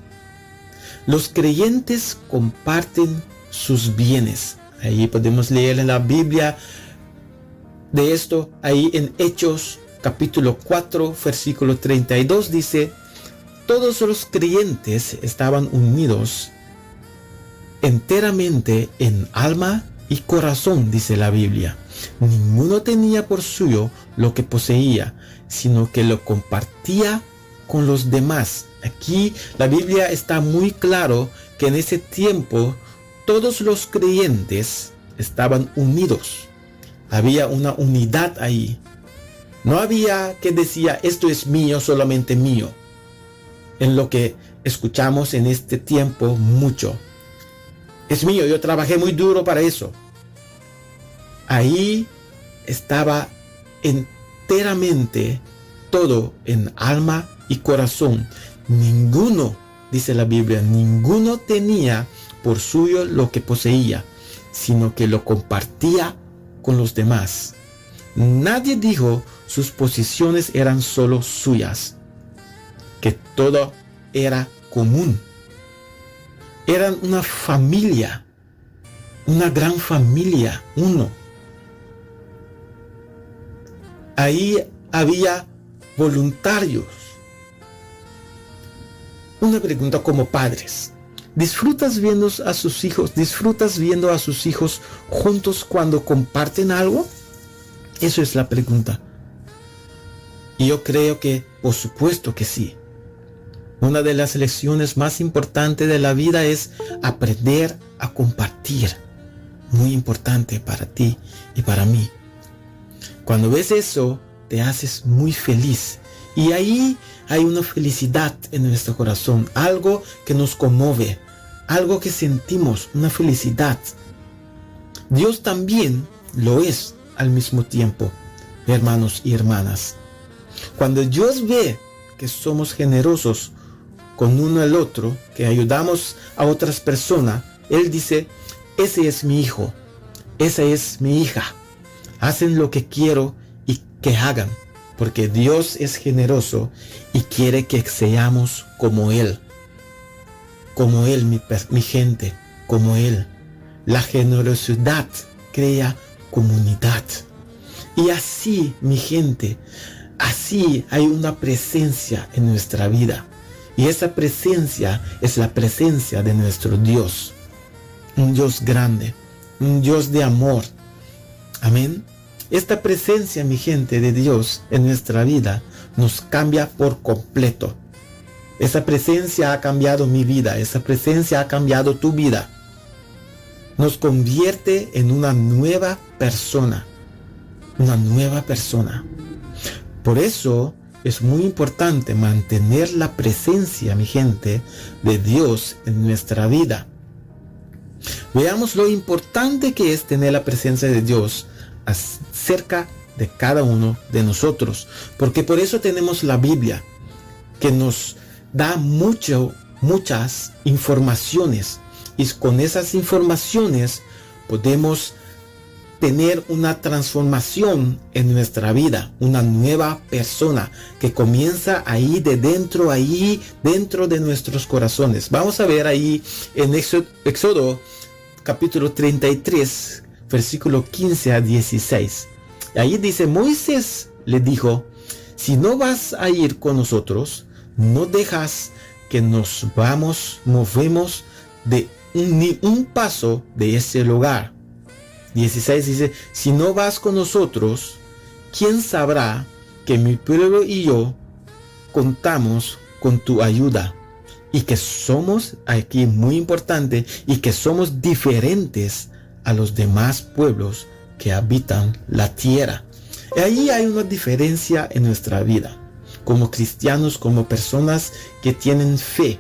Los creyentes comparten sus bienes. Ahí podemos leer en la Biblia de esto. Ahí en Hechos capítulo 4 versículo 32 dice, todos los creyentes estaban unidos enteramente en alma y corazón, dice la Biblia. Ninguno tenía por suyo lo que poseía, sino que lo compartía con los demás. Aquí la Biblia está muy claro que en ese tiempo todos los creyentes estaban unidos. Había una unidad ahí. No había que decía esto es mío, solamente mío. En lo que escuchamos en este tiempo mucho. Es mío, yo trabajé muy duro para eso. Ahí estaba enteramente todo en alma y corazón. Ninguno, dice la Biblia, ninguno tenía por suyo lo que poseía, sino que lo compartía con los demás. Nadie dijo sus posesiones eran solo suyas, que todo era común. Eran una familia, una gran familia, uno. Ahí había voluntarios. Una pregunta como padres. ¿Disfrutas viendo a sus hijos? ¿Disfrutas viendo a sus hijos juntos cuando comparten algo? Eso es la pregunta. Y yo creo que, por supuesto que sí. Una de las lecciones más importantes de la vida es aprender a compartir. Muy importante para ti y para mí. Cuando ves eso, te haces muy feliz. Y ahí hay una felicidad en nuestro corazón. Algo que nos conmueve. Algo que sentimos, una felicidad. Dios también lo es al mismo tiempo, hermanos y hermanas. Cuando Dios ve que somos generosos con uno al otro, que ayudamos a otras personas, Él dice, ese es mi hijo, esa es mi hija. Hacen lo que quiero y que hagan, porque Dios es generoso y quiere que seamos como Él. Como Él, mi gente, como Él. La generosidad crea comunidad. Y así, mi gente, así hay una presencia en nuestra vida. Y esa presencia es la presencia de nuestro Dios. Un Dios grande, un Dios de amor. Amén. Esta presencia, mi gente, de Dios en nuestra vida nos cambia por completo. Esa presencia ha cambiado mi vida, esa presencia ha cambiado tu vida. Nos convierte en una nueva persona. Una nueva persona. Por eso es muy importante mantener la presencia, mi gente, de Dios en nuestra vida. Veamos lo importante que es tener la presencia de Dios cerca de cada uno de nosotros. Porque por eso tenemos la Biblia, que nos da muchas informaciones. Y con esas informaciones podemos tener una transformación en nuestra vida, una nueva persona que comienza ahí de dentro, ahí dentro de nuestros corazones. Vamos a ver ahí en Éxodo capítulo 33, versículo 15 a 16. Ahí dice, Moisés le dijo, si no vas a ir con nosotros, no dejas que nos movemos de ni un paso de ese lugar. 16 dice, si no vas con nosotros, ¿quién sabrá que mi pueblo y yo contamos con tu ayuda? Y que somos, aquí muy importante, y que somos diferentes a los demás pueblos que habitan la tierra. Y ahí hay una diferencia en nuestra vida, como cristianos, como personas que tienen fe.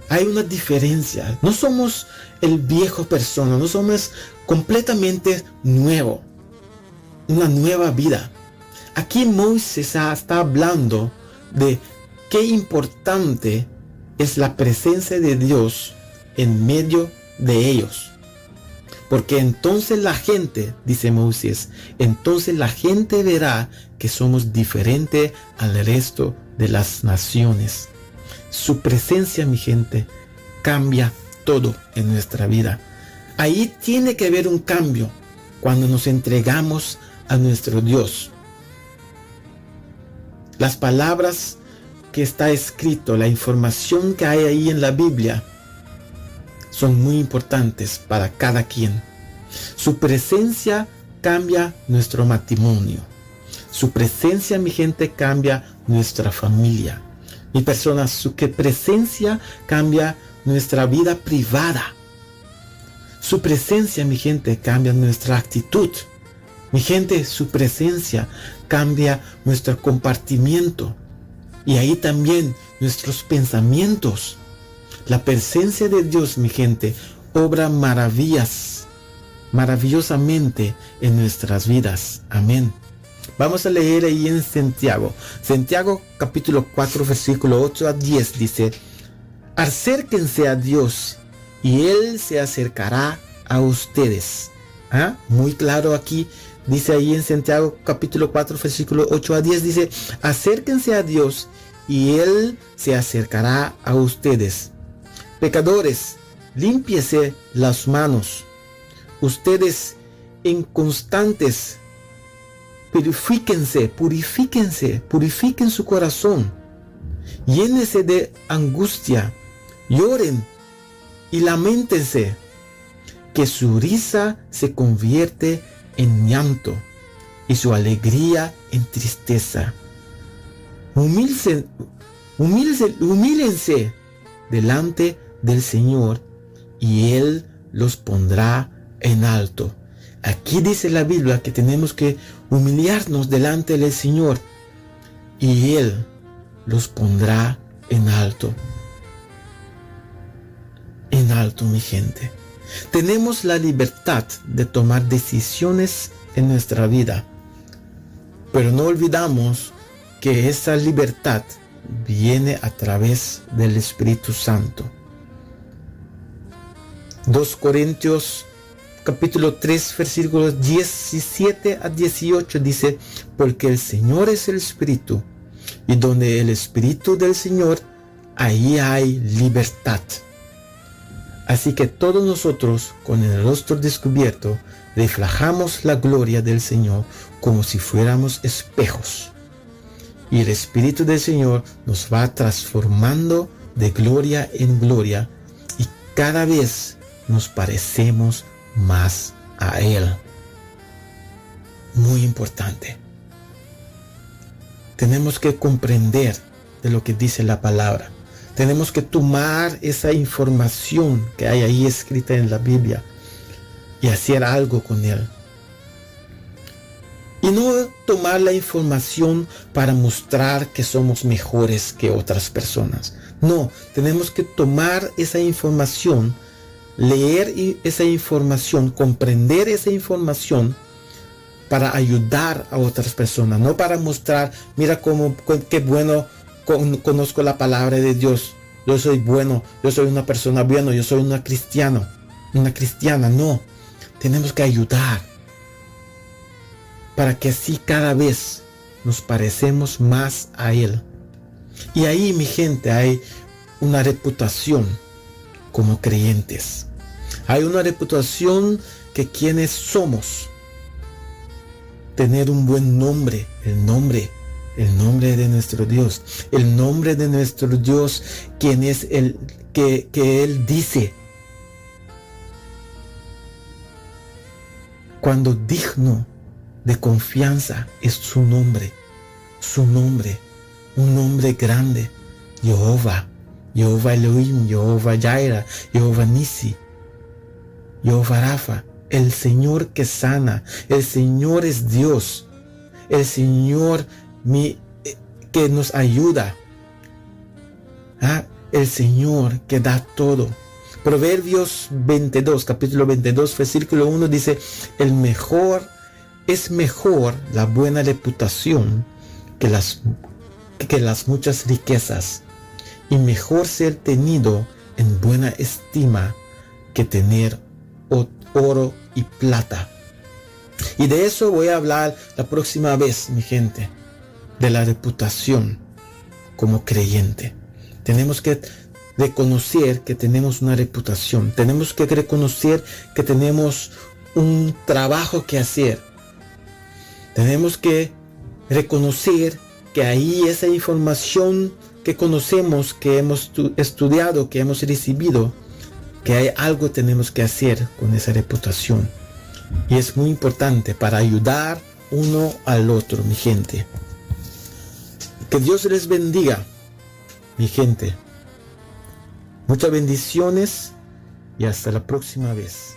Hay una diferencia. No somos el viejo persona, no somos completamente nuevo. Una nueva vida. Aquí Moisés está hablando de qué importante es la presencia de Dios en medio de ellos. Porque entonces la gente, dice Moisés, entonces la gente verá que somos diferentes al resto de las naciones. Su presencia, mi gente, cambia todo en nuestra vida. Ahí tiene que haber un cambio cuando nos entregamos a nuestro Dios. Las palabras que está escrito, la información que hay ahí en la Biblia, son muy importantes para cada quien. Su presencia cambia nuestro matrimonio. Su presencia, mi gente, cambia nuestra familia. Mi persona, su presencia cambia nuestra vida privada. Su presencia, mi gente, cambia nuestra actitud. Mi gente, su presencia cambia nuestro compartimiento. Y ahí también nuestros pensamientos. La presencia de Dios, mi gente, obra maravillosamente en nuestras vidas. Amén. Vamos a leer ahí en Santiago. Santiago capítulo 4 versículo 8 a 10 dice, acérquense a Dios y Él se acercará a ustedes. Muy claro aquí, dice ahí en Santiago capítulo 4 versículo 8 a 10 dice, acérquense a Dios y Él se acercará a ustedes. Pecadores, límpiese las manos. Ustedes inconstantes, purifiquen su corazón. Llénense de angustia, lloren y lamentense, que su risa se convierte en llanto y su alegría en tristeza. Humílense delante del Señor y Él los pondrá en alto. Aquí dice la Biblia que tenemos que humillarnos delante del Señor y Él los pondrá en alto. En alto, mi gente. Tenemos la libertad de tomar decisiones en nuestra vida, pero no olvidamos que esa libertad viene a través del Espíritu Santo. 2 Corintios capítulo 3 versículos 17 a 18 dice: porque el Señor es el Espíritu, y donde el Espíritu del Señor, ahí hay libertad. Así que todos nosotros, con el rostro descubierto, reflejamos la gloria del Señor como si fuéramos espejos. Y el Espíritu del Señor nos va transformando de gloria en gloria, y cada vez nos parecemos más a Él. Muy importante. Tenemos que comprender de lo que dice la palabra. Tenemos que tomar esa información que hay ahí escrita en la Biblia y hacer algo con él. Y no tomar la información para mostrar que somos mejores que otras personas. No, tenemos que tomar esa información, leer esa información, comprender esa información para ayudar a otras personas, no para mostrar, mira qué bueno conozco la palabra de Dios, yo soy bueno, yo soy una persona buena, yo soy una cristiana, no, tenemos que ayudar para que así cada vez nos parecemos más a Él. Y ahí, mi gente, hay una reputación como creyentes. Hay una reputación que quienes somos, tener un buen nombre, el nombre de nuestro Dios, el nombre de nuestro Dios, quien es el que Él dice. Cuando digno de confianza es su nombre, un nombre grande, Jehová Elohim, Jehová Jireh, Jehová Nisi, Jehová Rafa, el Señor que sana, el Señor es Dios, el Señor que nos ayuda, el Señor que da todo. Proverbios 22, capítulo 22, versículo 1 dice: es mejor la buena reputación que las muchas riquezas, y mejor ser tenido en buena estima que tener oro y plata. Y de eso voy a hablar la próxima vez, mi gente, de la reputación como creyente. Tenemos que reconocer que tenemos una reputación, tenemos que reconocer que tenemos un trabajo que hacer, tenemos que reconocer que ahí esa información que conocemos, que hemos estudiado, que hemos recibido, que hay algo tenemos que hacer con esa reputación. Y es muy importante para ayudar uno al otro, mi gente. Que Dios les bendiga, mi gente. Muchas bendiciones y hasta la próxima vez.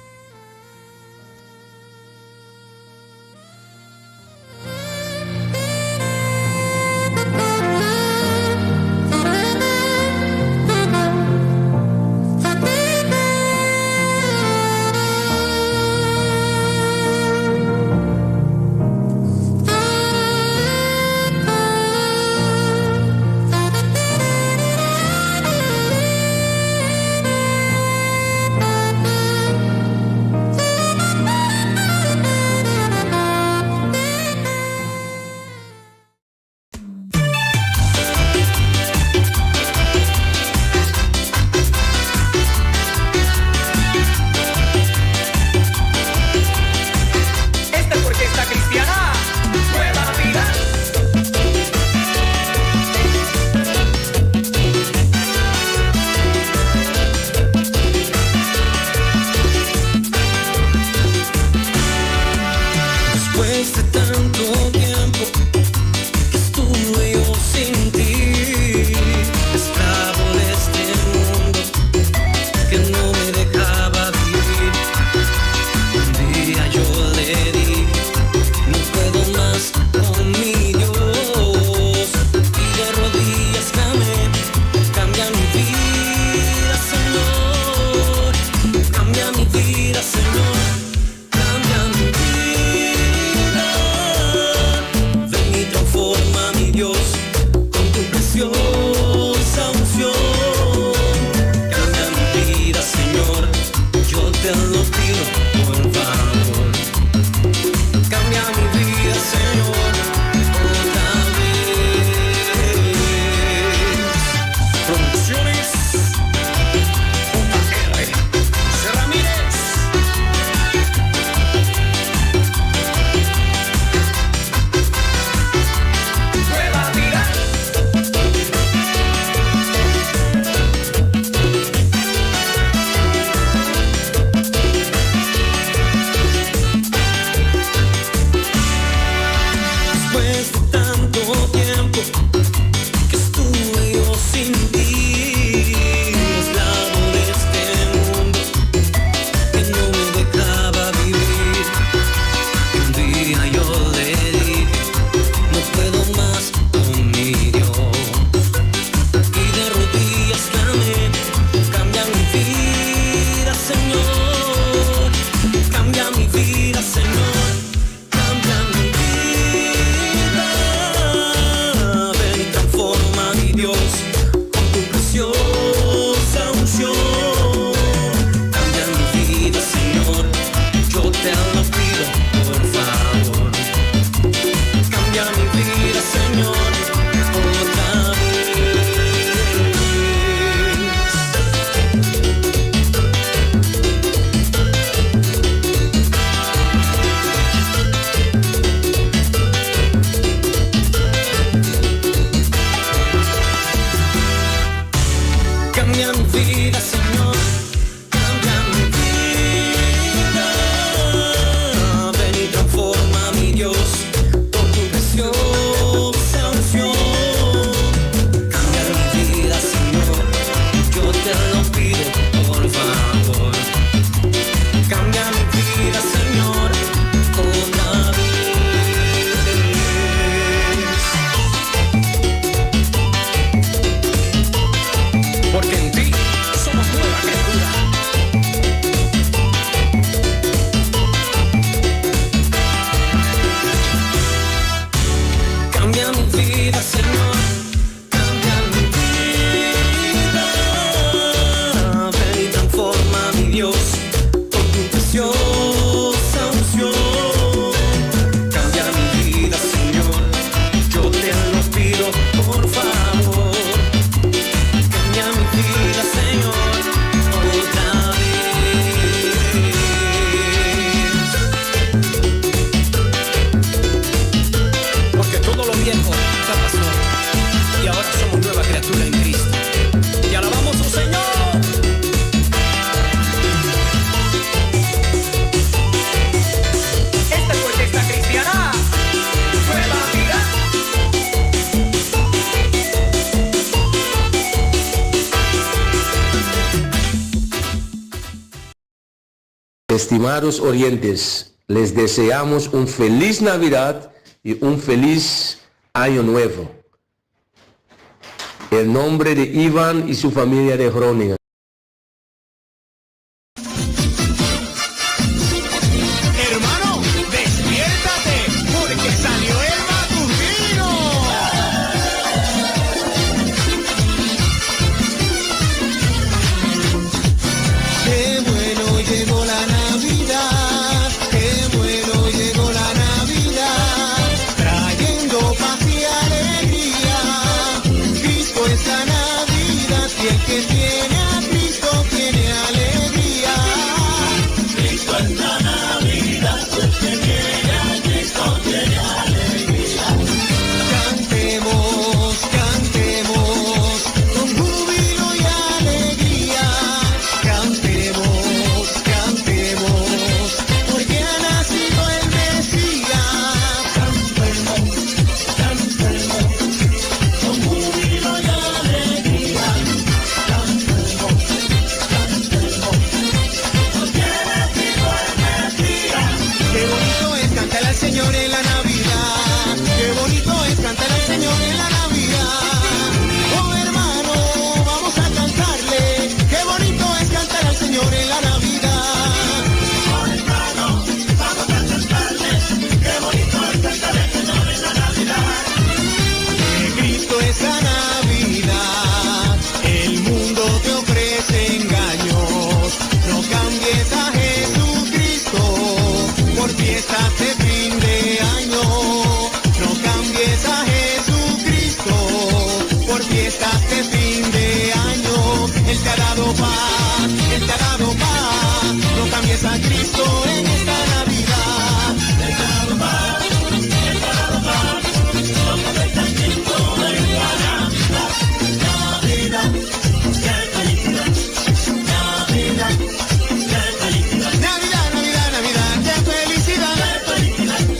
Cambia mi vida, Señor, cambia mi vida. Ven y transforma, mi Dios, por tu preciosa unción. Cambia mi vida, Señor, yo te lo pido, por favor. Cambia mi vida, Señor, otra vez. Porque en ti somos nueva criatura. Cambia mi vida, Señor, cambia mi vida. Ven y transforma, mi Dios, con tu preciosa unción. Cambia mi vida, Señor, yo te lo pido, por favor. Cambia mi vida, Señor, otra vez. Porque todo lo viejo ya pasó y ahora somos nueva criatura en Cristo. Y alabamos a su Señor. Esta es Orquesta Cristiana, nueva vida. Estimados oyentes, les deseamos un feliz Navidad y un feliz Año Nuevo. En nombre de Iván y su familia de Groningen. Hermano, despiértate, porque salió el matutino. Qué bueno llegó la Navidad, qué bueno llegó la Navidad, trayendo paz y alegría. Cristo es la Navidad y el que tiene a Cristo tiene alegría. Cristo es la Navidad, el que tiene a Cristo tiene alegría. Cantemos, cantemos, con júbilo y alegría. Cantemos, cantemos, porque ha nacido el Mesías. Cantemos, cantemos, con júbilo y alegría. Cantemos, cantemos, porque ha nacido el Mesías. Qué bonito es cantar al Señor en la Navidad. Qué bonito es cantar al Señor en la Navidad. Oh hermano, vamos a cantarle. Qué bonito es cantar al Señor en la Navidad. Oh hermano, vamos a cantarle. Qué bonito es cantar al Señor en la Navidad. Que Cristo es la Navidad. El mundo te ofrece engaños. No cambies a Jesucristo por fiestas de fin de año. No cambies a Jesucristo por fiestas de fin de año. Él te ha dado paz, Él te ha dado paz. No cambies a Cristo en esta Navidad. Él te ha dado paz, Él te ha dado paz. No cambies a Cristo en esta Navidad. Navidad, qué felicidad. Navidad, qué felicidad. Navidad, Navidad, Navidad, qué felicidad.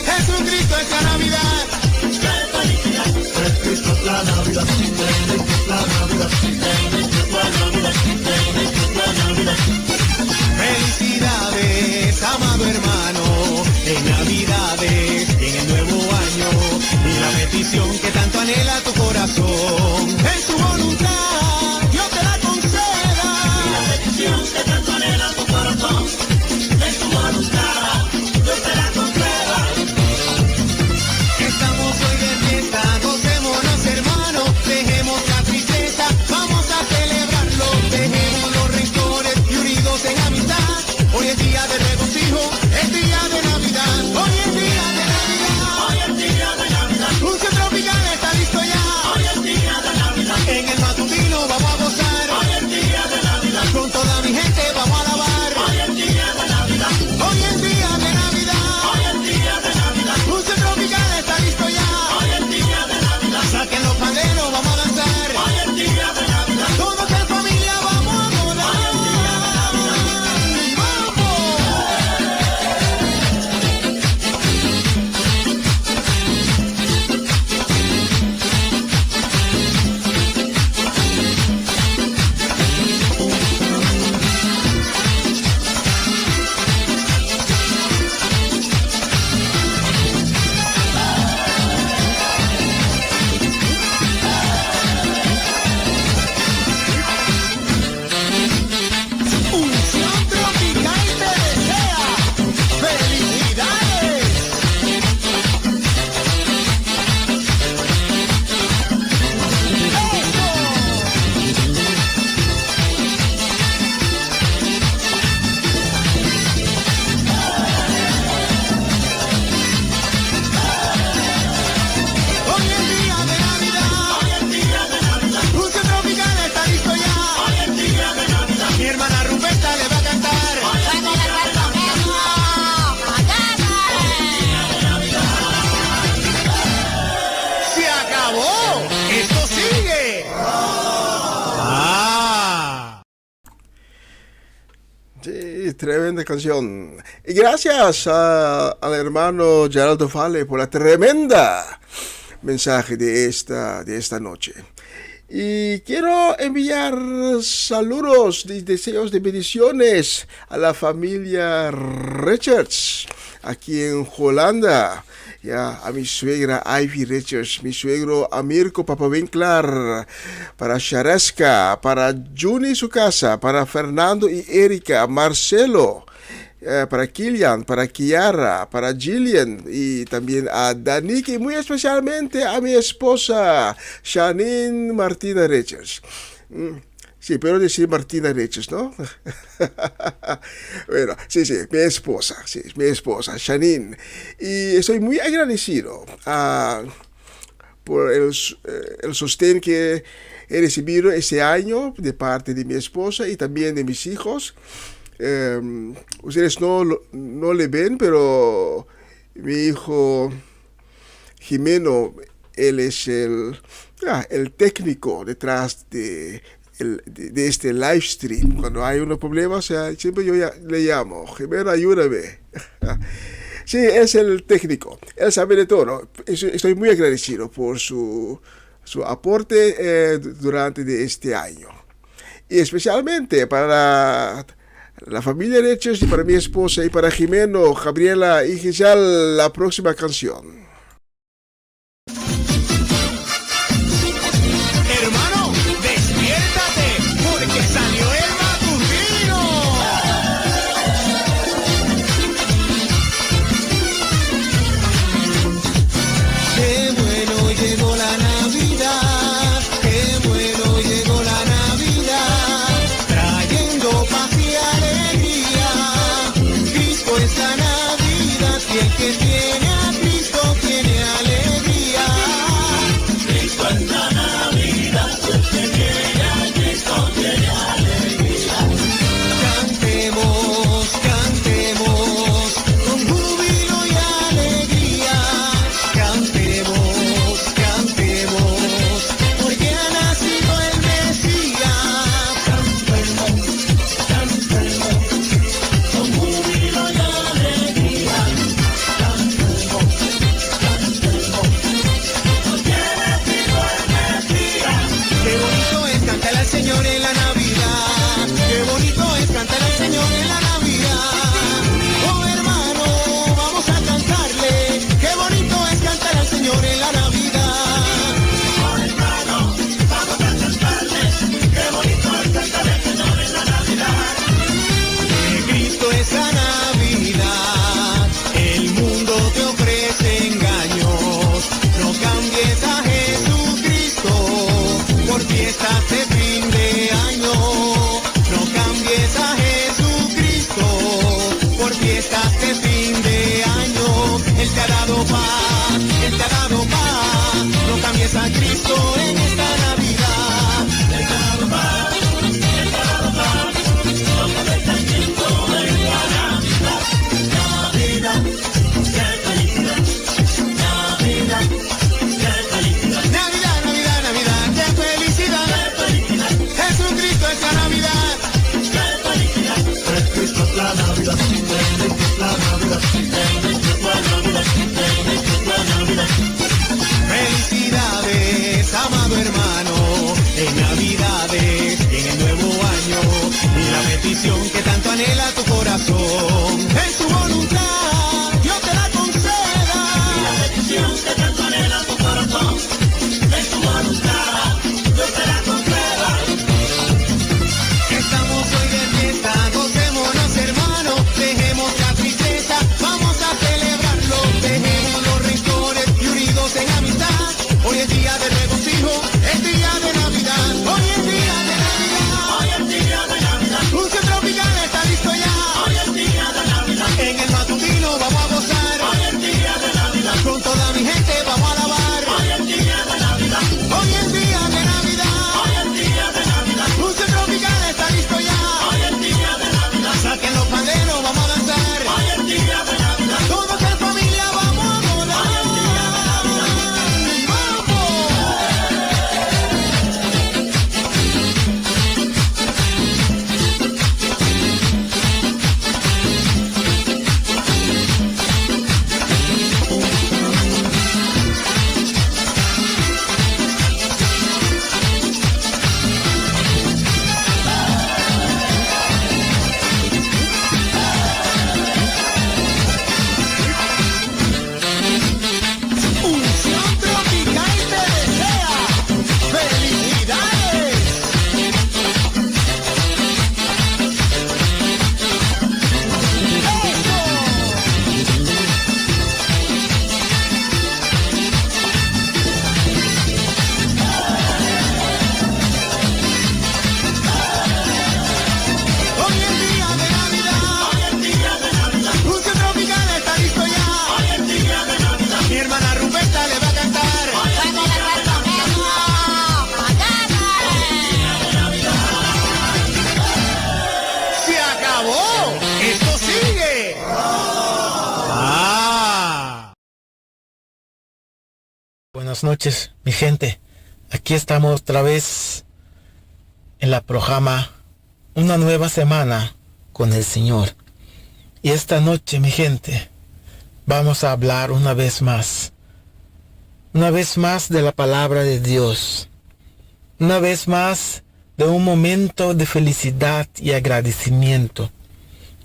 Jesucristo es la Navidad. Qué felicidad. Jesucristo es la Navidad. La Navidad, la Navidad, la Navidad. Felicidades, amado hermano, en Navidades, en el nuevo año, y la petición que tanto anhela tu corazón, en su voluntad, Dios te la conceda. Y la petición que tanto anhela tu corazón, en su voluntad, Dios te la conceda. Estamos hoy de fiesta, gocémonos hermanos, dejemos la tristeza, vamos a Sí, tremenda canción. Y gracias al hermano Geraldo Fale por la tremenda mensaje de esta noche. Y quiero enviar saludos y deseos de bendiciones a la familia Richards aquí en Holanda. Ya, a mi suegra Ivy Richards, mi suegro Amirko Papavinklar, para Shareska, para Juni su casa, para Fernando y Erika, Marcelo, para Kilian, para Kiara, para Gillian y también a Danik y muy especialmente a mi esposa Shanine Martina Richards. Sí, pero decir Martina Richards, ¿no? Bueno, sí, mi esposa, Shanine. Y estoy muy agradecido por el sostén que he recibido este año de parte de mi esposa y también de mis hijos. Ustedes no le ven, pero mi hijo Jimeno, él es el técnico detrás de este live stream. Cuando hay unos problemas, siempre yo le llamo, Jimeno, ayúdame. Sí, es el técnico, él sabe de todo. Estoy muy agradecido por su aporte durante este año. Y especialmente para la familia Richards y para mi esposa y para Jimeno, Gabriela y Giselle, la próxima canción. Hermano, despiértate, porque salió el matutino. Qué bueno llegó la Navidad, qué bueno llegó la Navidad, trayendo paz y alegría. Cristo es la Navidad y el que tiene a Cristo tiene alegría. Cristo es la Navidad, el que tiene a Cristo tiene alegría. Cantemos, cantemos, con júbilo y alegría. Cantemos, cantemos, porque ha nacido el Mesías. Cantemos, cantemos, con júbilo y alegría. Cantemos, cantemos, porque ha nacido el Mesías. Qué bonito es cantar al Señor en la Navidad. Qué bonito es cantar al Señor en la Navidad. Oh hermano, vamos a cantarle. Qué bonito es cantar al Señor en la Navidad. Oh hermano, vamos a cantarle. Qué bonito es cantar al Señor en la Navidad. Que Cristo es la Navidad. El mundo te ofrece engaños. No cambies a Jesucristo por fiestas de fin de año. No cambies a Jesucristo por fiestas de fin de año. Él te ha dado paz, Él te ha dado paz. No cambies a Cristo en esta Navidad. Él te ha dado paz, Él te ha dado paz. No cambies a Cristo en esta Navidad. Navidad, qué felicidad. Navidad, qué felicidad. Navidad, Navidad, Navidad, qué felicidad. Jesucristo es la Navidad. Qué felicidad. Jesucristo es la Navidad. Jesucristo es la Navidad. Jesucristo es la Navidad. Jesucristo es la Navidad. Felicidades, amado hermano, en Navidades, en el nuevo año, y la petición que tanto anhela tu corazón, en su voluntad, Dios te la conceda. Y la petición que tanto anhela tu corazón, en su voluntad, Dios te la conceda. Que Buenas noches, mi gente. Aquí estamos otra vez en la programa Una Nueva Semana con el Señor. Y esta noche, mi gente, vamos a hablar una vez más de la palabra de Dios. Una vez más de un momento de felicidad y agradecimiento.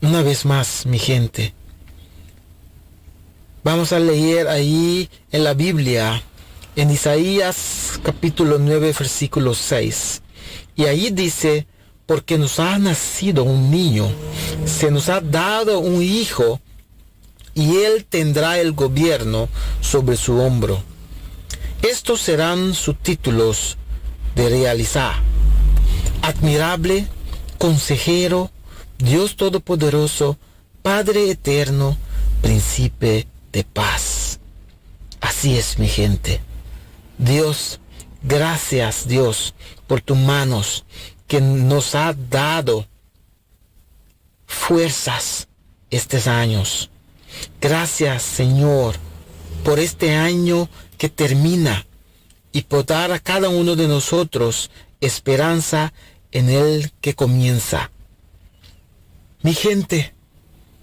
Una vez más, mi gente. Vamos a leer ahí en la Biblia, en Isaías capítulo 9, versículo 6. Y ahí dice, porque nos ha nacido un niño, se nos ha dado un hijo, y él tendrá el gobierno sobre su hombro. Estos serán sus títulos de realizar: admirable, consejero, Dios todopoderoso, Padre eterno, príncipe de paz. Así es, mi gente. Dios, gracias, Dios, por tus manos que nos ha dado fuerzas estos años. Gracias, Señor, por este año que termina y por dar a cada uno de nosotros esperanza en el que comienza. Mi gente,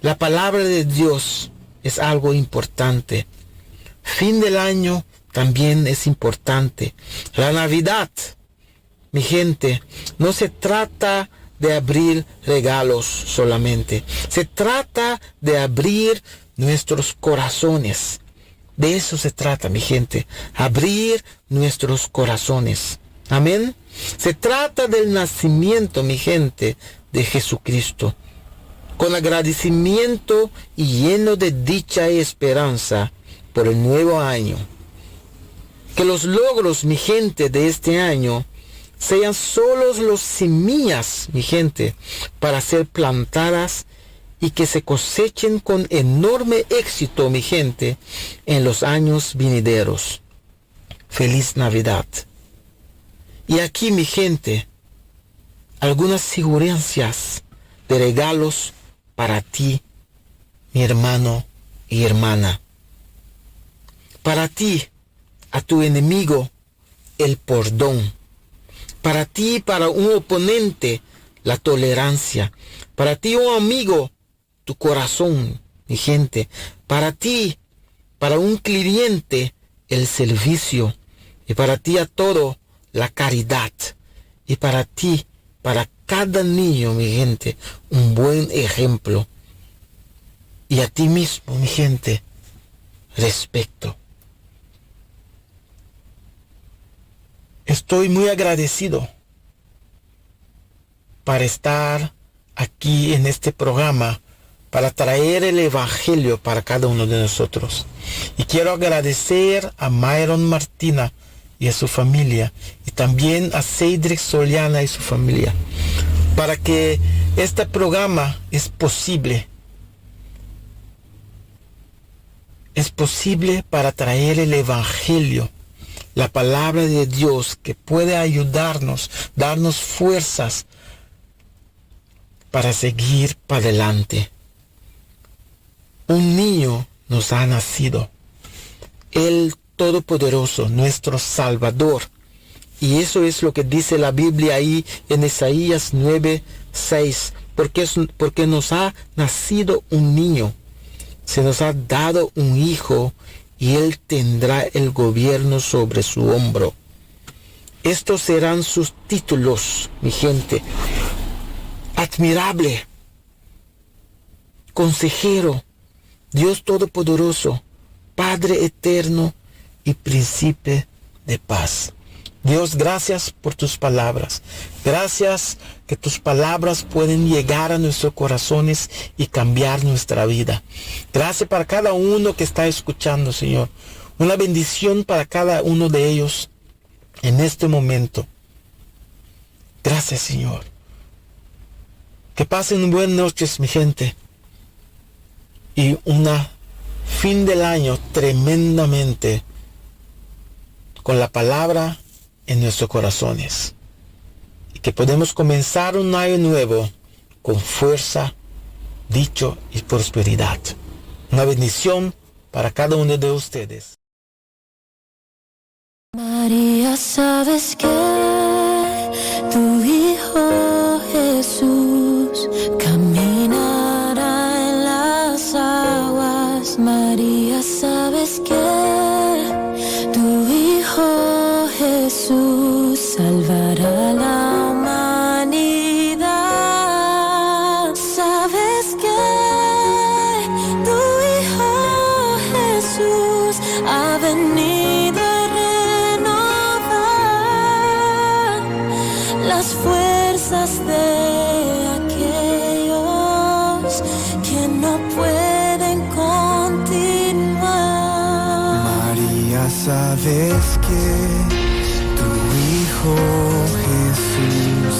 la palabra de Dios es algo importante. Fin del año también es importante. La Navidad, mi gente, no se trata de abrir regalos solamente. Se trata de abrir nuestros corazones. De eso se trata, mi gente. Abrir nuestros corazones. Amén. Se trata del nacimiento, mi gente, de Jesucristo. Con agradecimiento y lleno de dicha y esperanza por el nuevo año. Que los logros, mi gente, de este año sean solos los semillas, mi gente, para ser plantadas y que se cosechen con enorme éxito, mi gente, en los años venideros. Feliz Navidad. Y aquí, mi gente, algunas sugerencias de regalos para ti, mi hermano y hermana. Para ti, a tu enemigo, el perdón. Para ti, para un oponente, la tolerancia. Para ti, un amigo, tu corazón, mi gente. Para ti, para un cliente, el servicio. Y para ti a todo, la caridad. Y para ti, para cada niño, mi gente, un buen ejemplo. Y a ti mismo, mi gente, respeto. Estoy muy agradecido para estar aquí en este programa, para traer el Evangelio para cada uno de nosotros. Y quiero agradecer a Myron Martina y a su familia, y también a Cedric Soliana y su familia, para que este programa es posible. Es posible para traer el Evangelio, la palabra de Dios que puede ayudarnos, darnos fuerzas para seguir para adelante. Un niño nos ha nacido, el Todopoderoso, nuestro Salvador. Y eso es lo que dice la Biblia ahí en Isaías 9:6, porque nos ha nacido un niño, se nos ha dado un hijo, y él tendrá el gobierno sobre su hombro. Estos serán sus títulos, mi gente: admirable, consejero, Dios todopoderoso, Padre eterno y príncipe de paz. Dios, gracias por tus palabras. Gracias que tus palabras pueden llegar a nuestros corazones y cambiar nuestra vida. Gracias para cada uno que está escuchando, Señor. Una bendición para cada uno de ellos en este momento. Gracias, Señor. Que pasen buenas noches, mi gente. Y una fin del año tremendamente con la palabra en nuestros corazones, y que podemos comenzar un año nuevo con fuerza, dicho y prosperidad. Una bendición para cada uno de ustedes. María, ¿sabes que tu Hijo Jesús caminará en las aguas? María, ¿sabes que tu Hijo Jesús salvará la humanidad? ¿Sabes que tu Hijo Jesús ha venido a renovar las fuerzas de aquellos que no pueden continuar? María, sabes que tu Hijo Jesús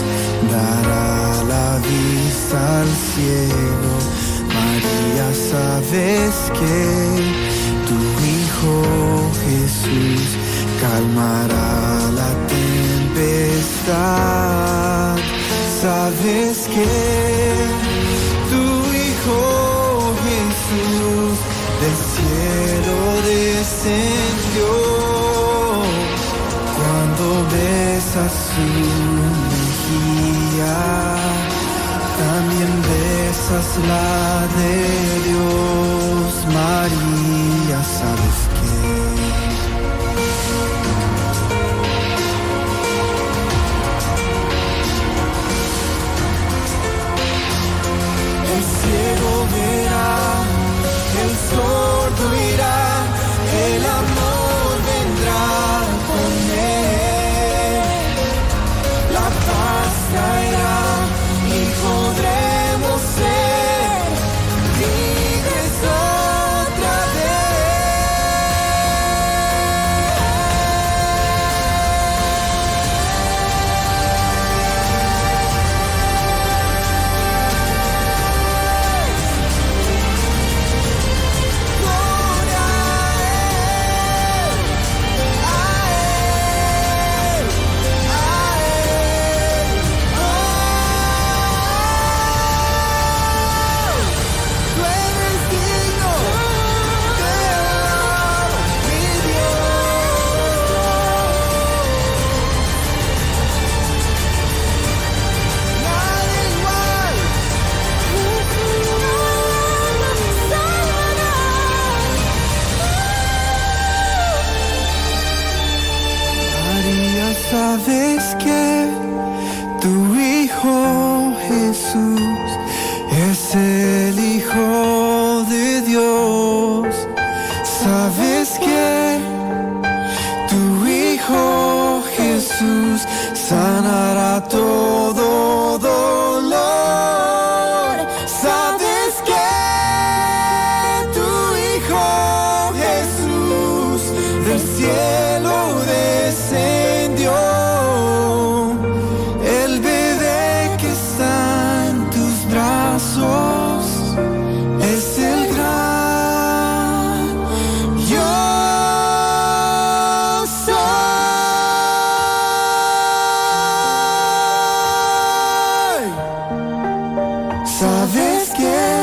dará la vista al ciego. María, sabes que tu Hijo Jesús calmará la tempestad. Sabes que tu Hijo Jesús del cielo descendió. Cuando besas su mejilla, también besas la de Dios. María, ¿sabes qué? El ciego verá, el sordo irá, el amor vendrá con él. La paz traerá y podremos ser libres otra sabes que tu Hijo Jesús es el Hijo de Dios. Sabes que tu Hijo Jesús sanará todo dolor. Sabes que tu Hijo Jesús del cielo descendió. El bebé que está en tus brazos es el gran yo soy. Sabes que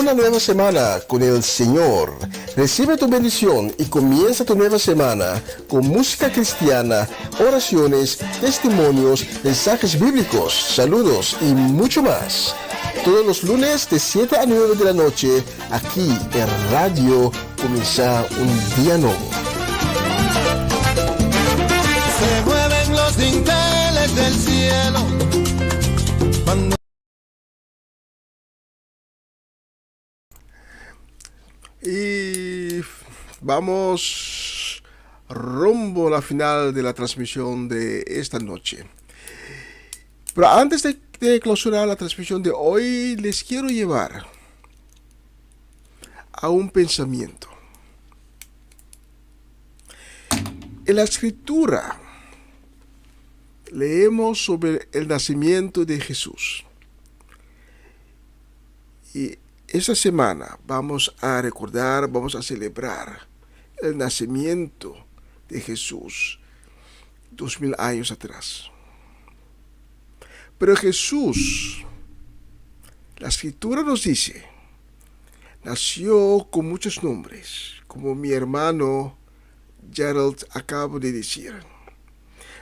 Una nueva semana con el Señor. Recibe tu bendición y comienza tu nueva semana con música cristiana, oraciones, testimonios, mensajes bíblicos, saludos y mucho más. Todos los lunes de 7 a 9 de la noche, aquí en Radio Comienza un Día Nuevo. Se mueven los dinteles del cielo cuando Y vamos rumbo a la final de la transmisión de esta noche. Pero antes de clausurar la transmisión de hoy, les quiero llevar a un pensamiento. En la escritura leemos sobre el nacimiento de Jesús. Y esta semana vamos a recordar, vamos a celebrar el nacimiento de Jesús 2000 años atrás. Pero Jesús, la Escritura nos dice, nació con muchos nombres, como mi hermano Gerald acaba de decir.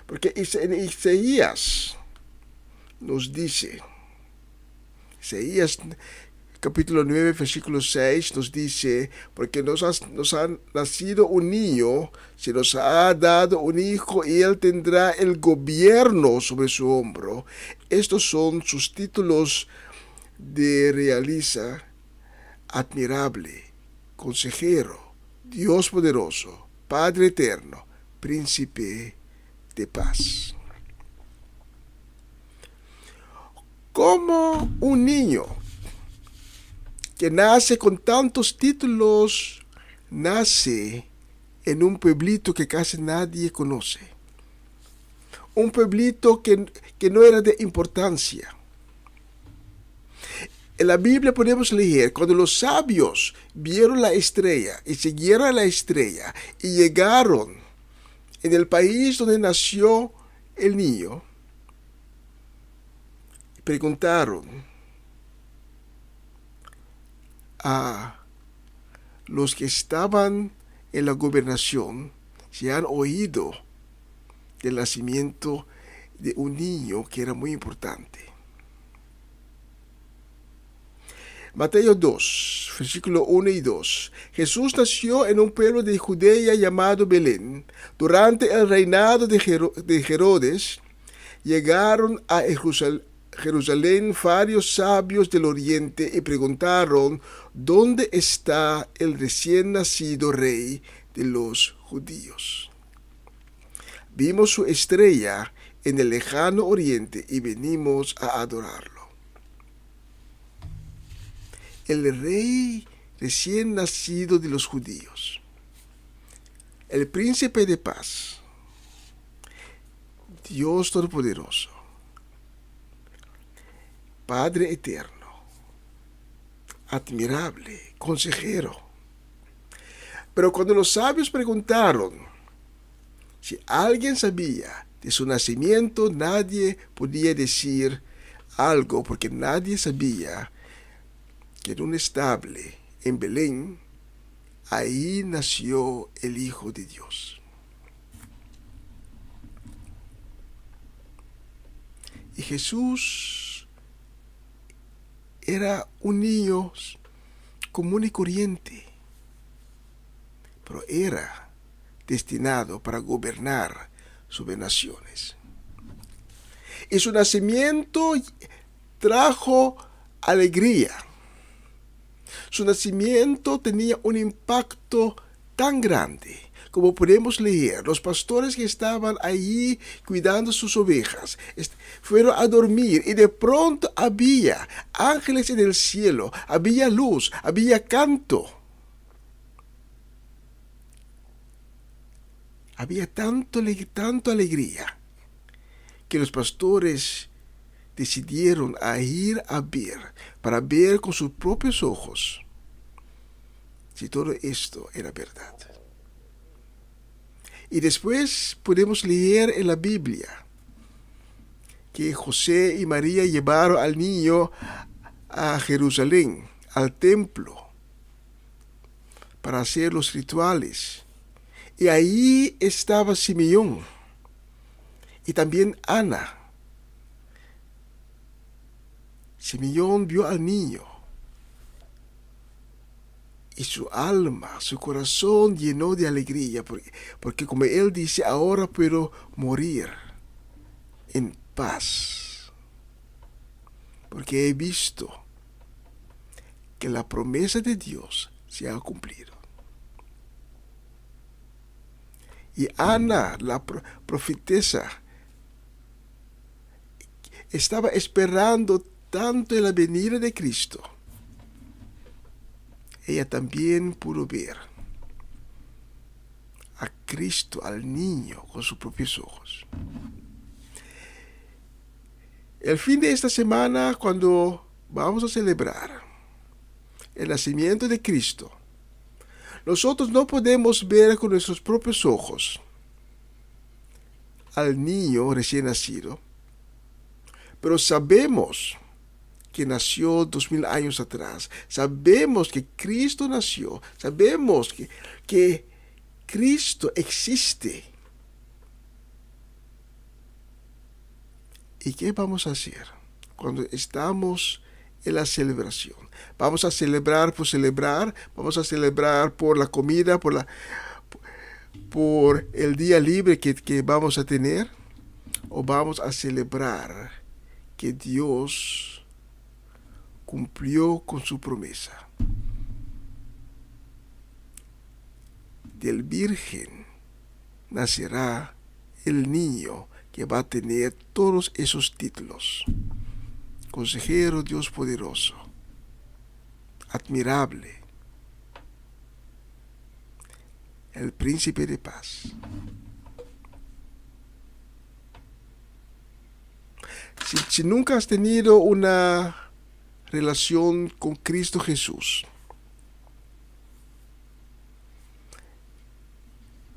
Porque en Isaías nos dice, Isaías capítulo 9, versículo 6 nos dice, porque nos ha nacido un niño, se nos ha dado un hijo y él tendrá el gobierno sobre su hombro. Estos son sus títulos de realeza, admirable, consejero, Dios poderoso, Padre eterno, príncipe de paz. Como un niño que nace con tantos títulos, nace en un pueblito que casi nadie conoce. Un pueblito que no era de importancia. En la Biblia podemos leer, cuando los sabios vieron la estrella y siguieron a la estrella y llegaron en el país donde nació el niño, preguntaron a los que estaban en la gobernación si han oído del nacimiento de un niño que era muy importante. Mateo 2, versículo 1 y 2. Jesús nació en un pueblo de Judea llamado Belén. Durante el reinado de Herodes, llegaron a Jerusalén varios sabios del oriente y preguntaron, ¿dónde está el recién nacido rey de los judíos? Vimos su estrella en el lejano oriente y venimos a adorarlo. El rey recién nacido de los judíos, el príncipe de paz, Dios Todopoderoso, Padre eterno, admirable, consejero. Pero cuando los sabios preguntaron si alguien sabía de su nacimiento, nadie podía decir algo porque nadie sabía que en un estable en Belén, ahí nació el Hijo de Dios. Y Jesús era un niño común y corriente, pero era destinado para gobernar sobre naciones. Y su nacimiento trajo alegría. Su nacimiento tenía un impacto tan grande, como podemos leer. Los pastores que estaban allí cuidando sus ovejas fueron a dormir y de pronto había ángeles en el cielo, había luz, había canto. Había tanta alegría que los pastores decidieron a ir a ver, para ver con sus propios ojos si todo esto era verdad. Y después podemos leer en la Biblia que José y María llevaron al niño a Jerusalén, al templo, para hacer los rituales. Y ahí estaba Simeón y también Ana. Simeón vio al niño y su alma, su corazón llenó de alegría, porque como él dice, ahora puedo morir en paz, porque he visto que la promesa de Dios se ha cumplido. Y Ana, la profetesa, estaba esperando tanto en la venida de Cristo. Ella también pudo ver a Cristo, al niño, con sus propios ojos. El fin de esta semana, cuando vamos a celebrar el nacimiento de Cristo, nosotros no podemos ver con nuestros propios ojos al niño recién nacido, pero sabemos que nació 2000 años atrás. Sabemos que Cristo nació. Sabemos que Cristo existe. ¿Y qué vamos a hacer cuando estamos en la celebración? ¿Vamos a celebrar por celebrar? ¿Vamos a celebrar por la comida, por el día libre que vamos a tener? ¿O vamos a celebrar que Dios cumplió con su promesa? Del Virgen nacerá el niño que va a tener todos esos títulos: Consejero, Dios poderoso, admirable, el Príncipe de paz. Si nunca has tenido una relación con Cristo Jesús,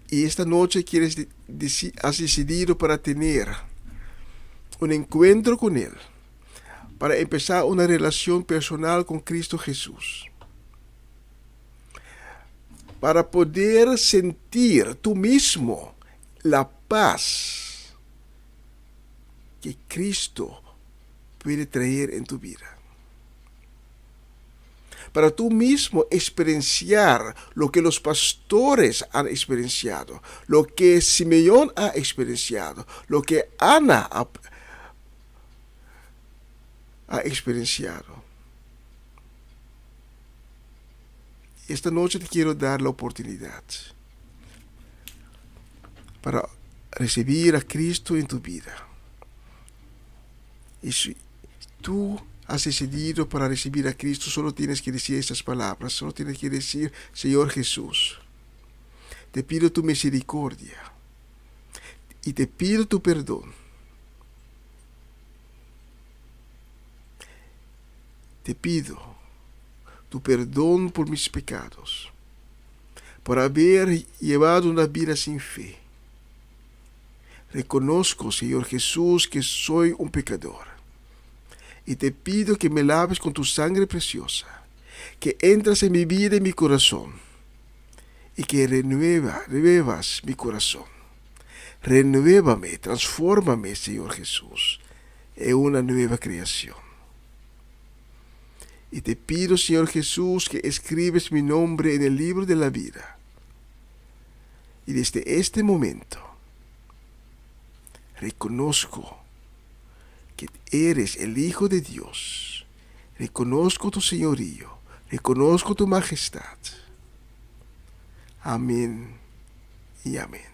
y esta noche has decidido para tener un encuentro con Él, para empezar una relación personal con Cristo Jesús, para poder sentir tú mismo la paz que Cristo puede traer en tu vida, para tú mismo experienciar lo que los pastores han experienciado, lo que Simeón ha experienciado, lo que Ana ha experienciado. Esta noche te quiero dar la oportunidad para recibir a Cristo en tu vida. Y si tú has decidido para recibir a Cristo, solo tienes que decir estas palabras, solo tienes que decir: Señor Jesús, te pido tu misericordia y te pido tu perdón. Te pido tu perdón por mis pecados, por haber llevado una vida sin fe. Reconozco, Señor Jesús, que soy un pecador, y te pido que me laves con tu sangre preciosa, que entras en mi vida y mi corazón, y que renuevas mi corazón. Renuévame, transfórmame, Señor Jesús, en una nueva creación. Y te pido, Señor Jesús, que escribes mi nombre en el libro de la vida. Y desde este momento reconozco que eres el Hijo de Dios. Reconozco tu señorío. Reconozco tu majestad. Amén y amén.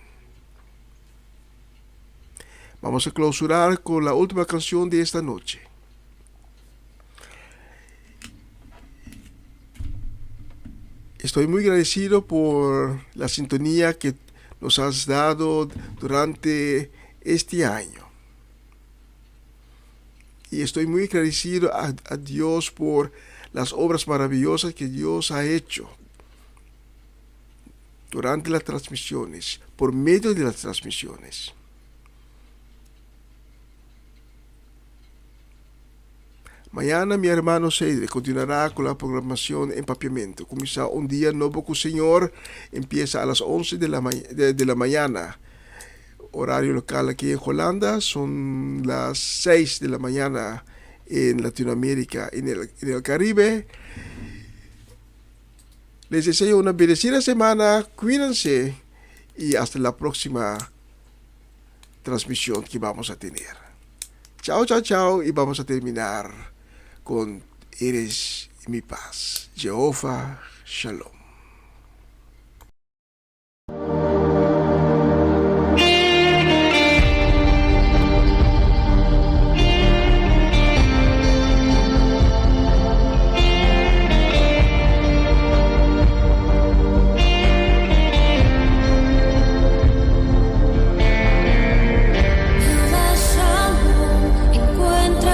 Vamos a clausurar con la última canción de esta noche. Estoy muy agradecido por la sintonía que nos has dado durante este año. Y estoy muy agradecido a Dios por las obras maravillosas que Dios ha hecho durante las transmisiones, por medio de las transmisiones. Mañana mi hermano Cedric continuará con la programación Empapiamiento. Comienza un día nuevo con el Señor. Empieza a las 11 de la mañana. Horario local aquí en Holanda. Son las 6 de la mañana en Latinoamérica, en el Caribe. Les deseo una bendecida semana. Cuídense. Y hasta la próxima transmisión que vamos a tener. Chao, chao, chao. Y vamos a terminar con Eres mi paz. Jehová Shalom. Jehová Shalom, encuentra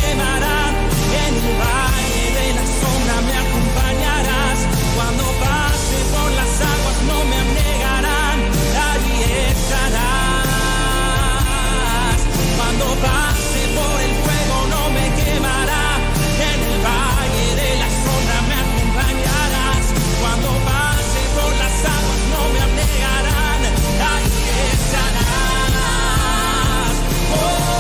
quemarán. En el valle de la sombra me acompañarás. Cuando pase por las aguas no me anegarán. Allí estarás. Cuando pase por el fuego no me quemará. En el valle de la sombra me acompañarás. Cuando pase por las aguas no me anegarán. Allí estarás. Oh,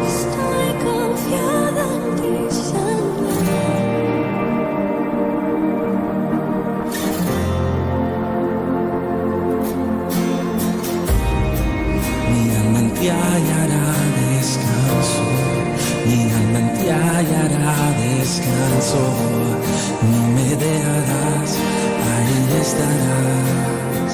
estoy confiada en ti, Señor. Mi alma en ti hallará descanso, mi alma en ti hallará descanso, ni me dejarás, ahí estarás.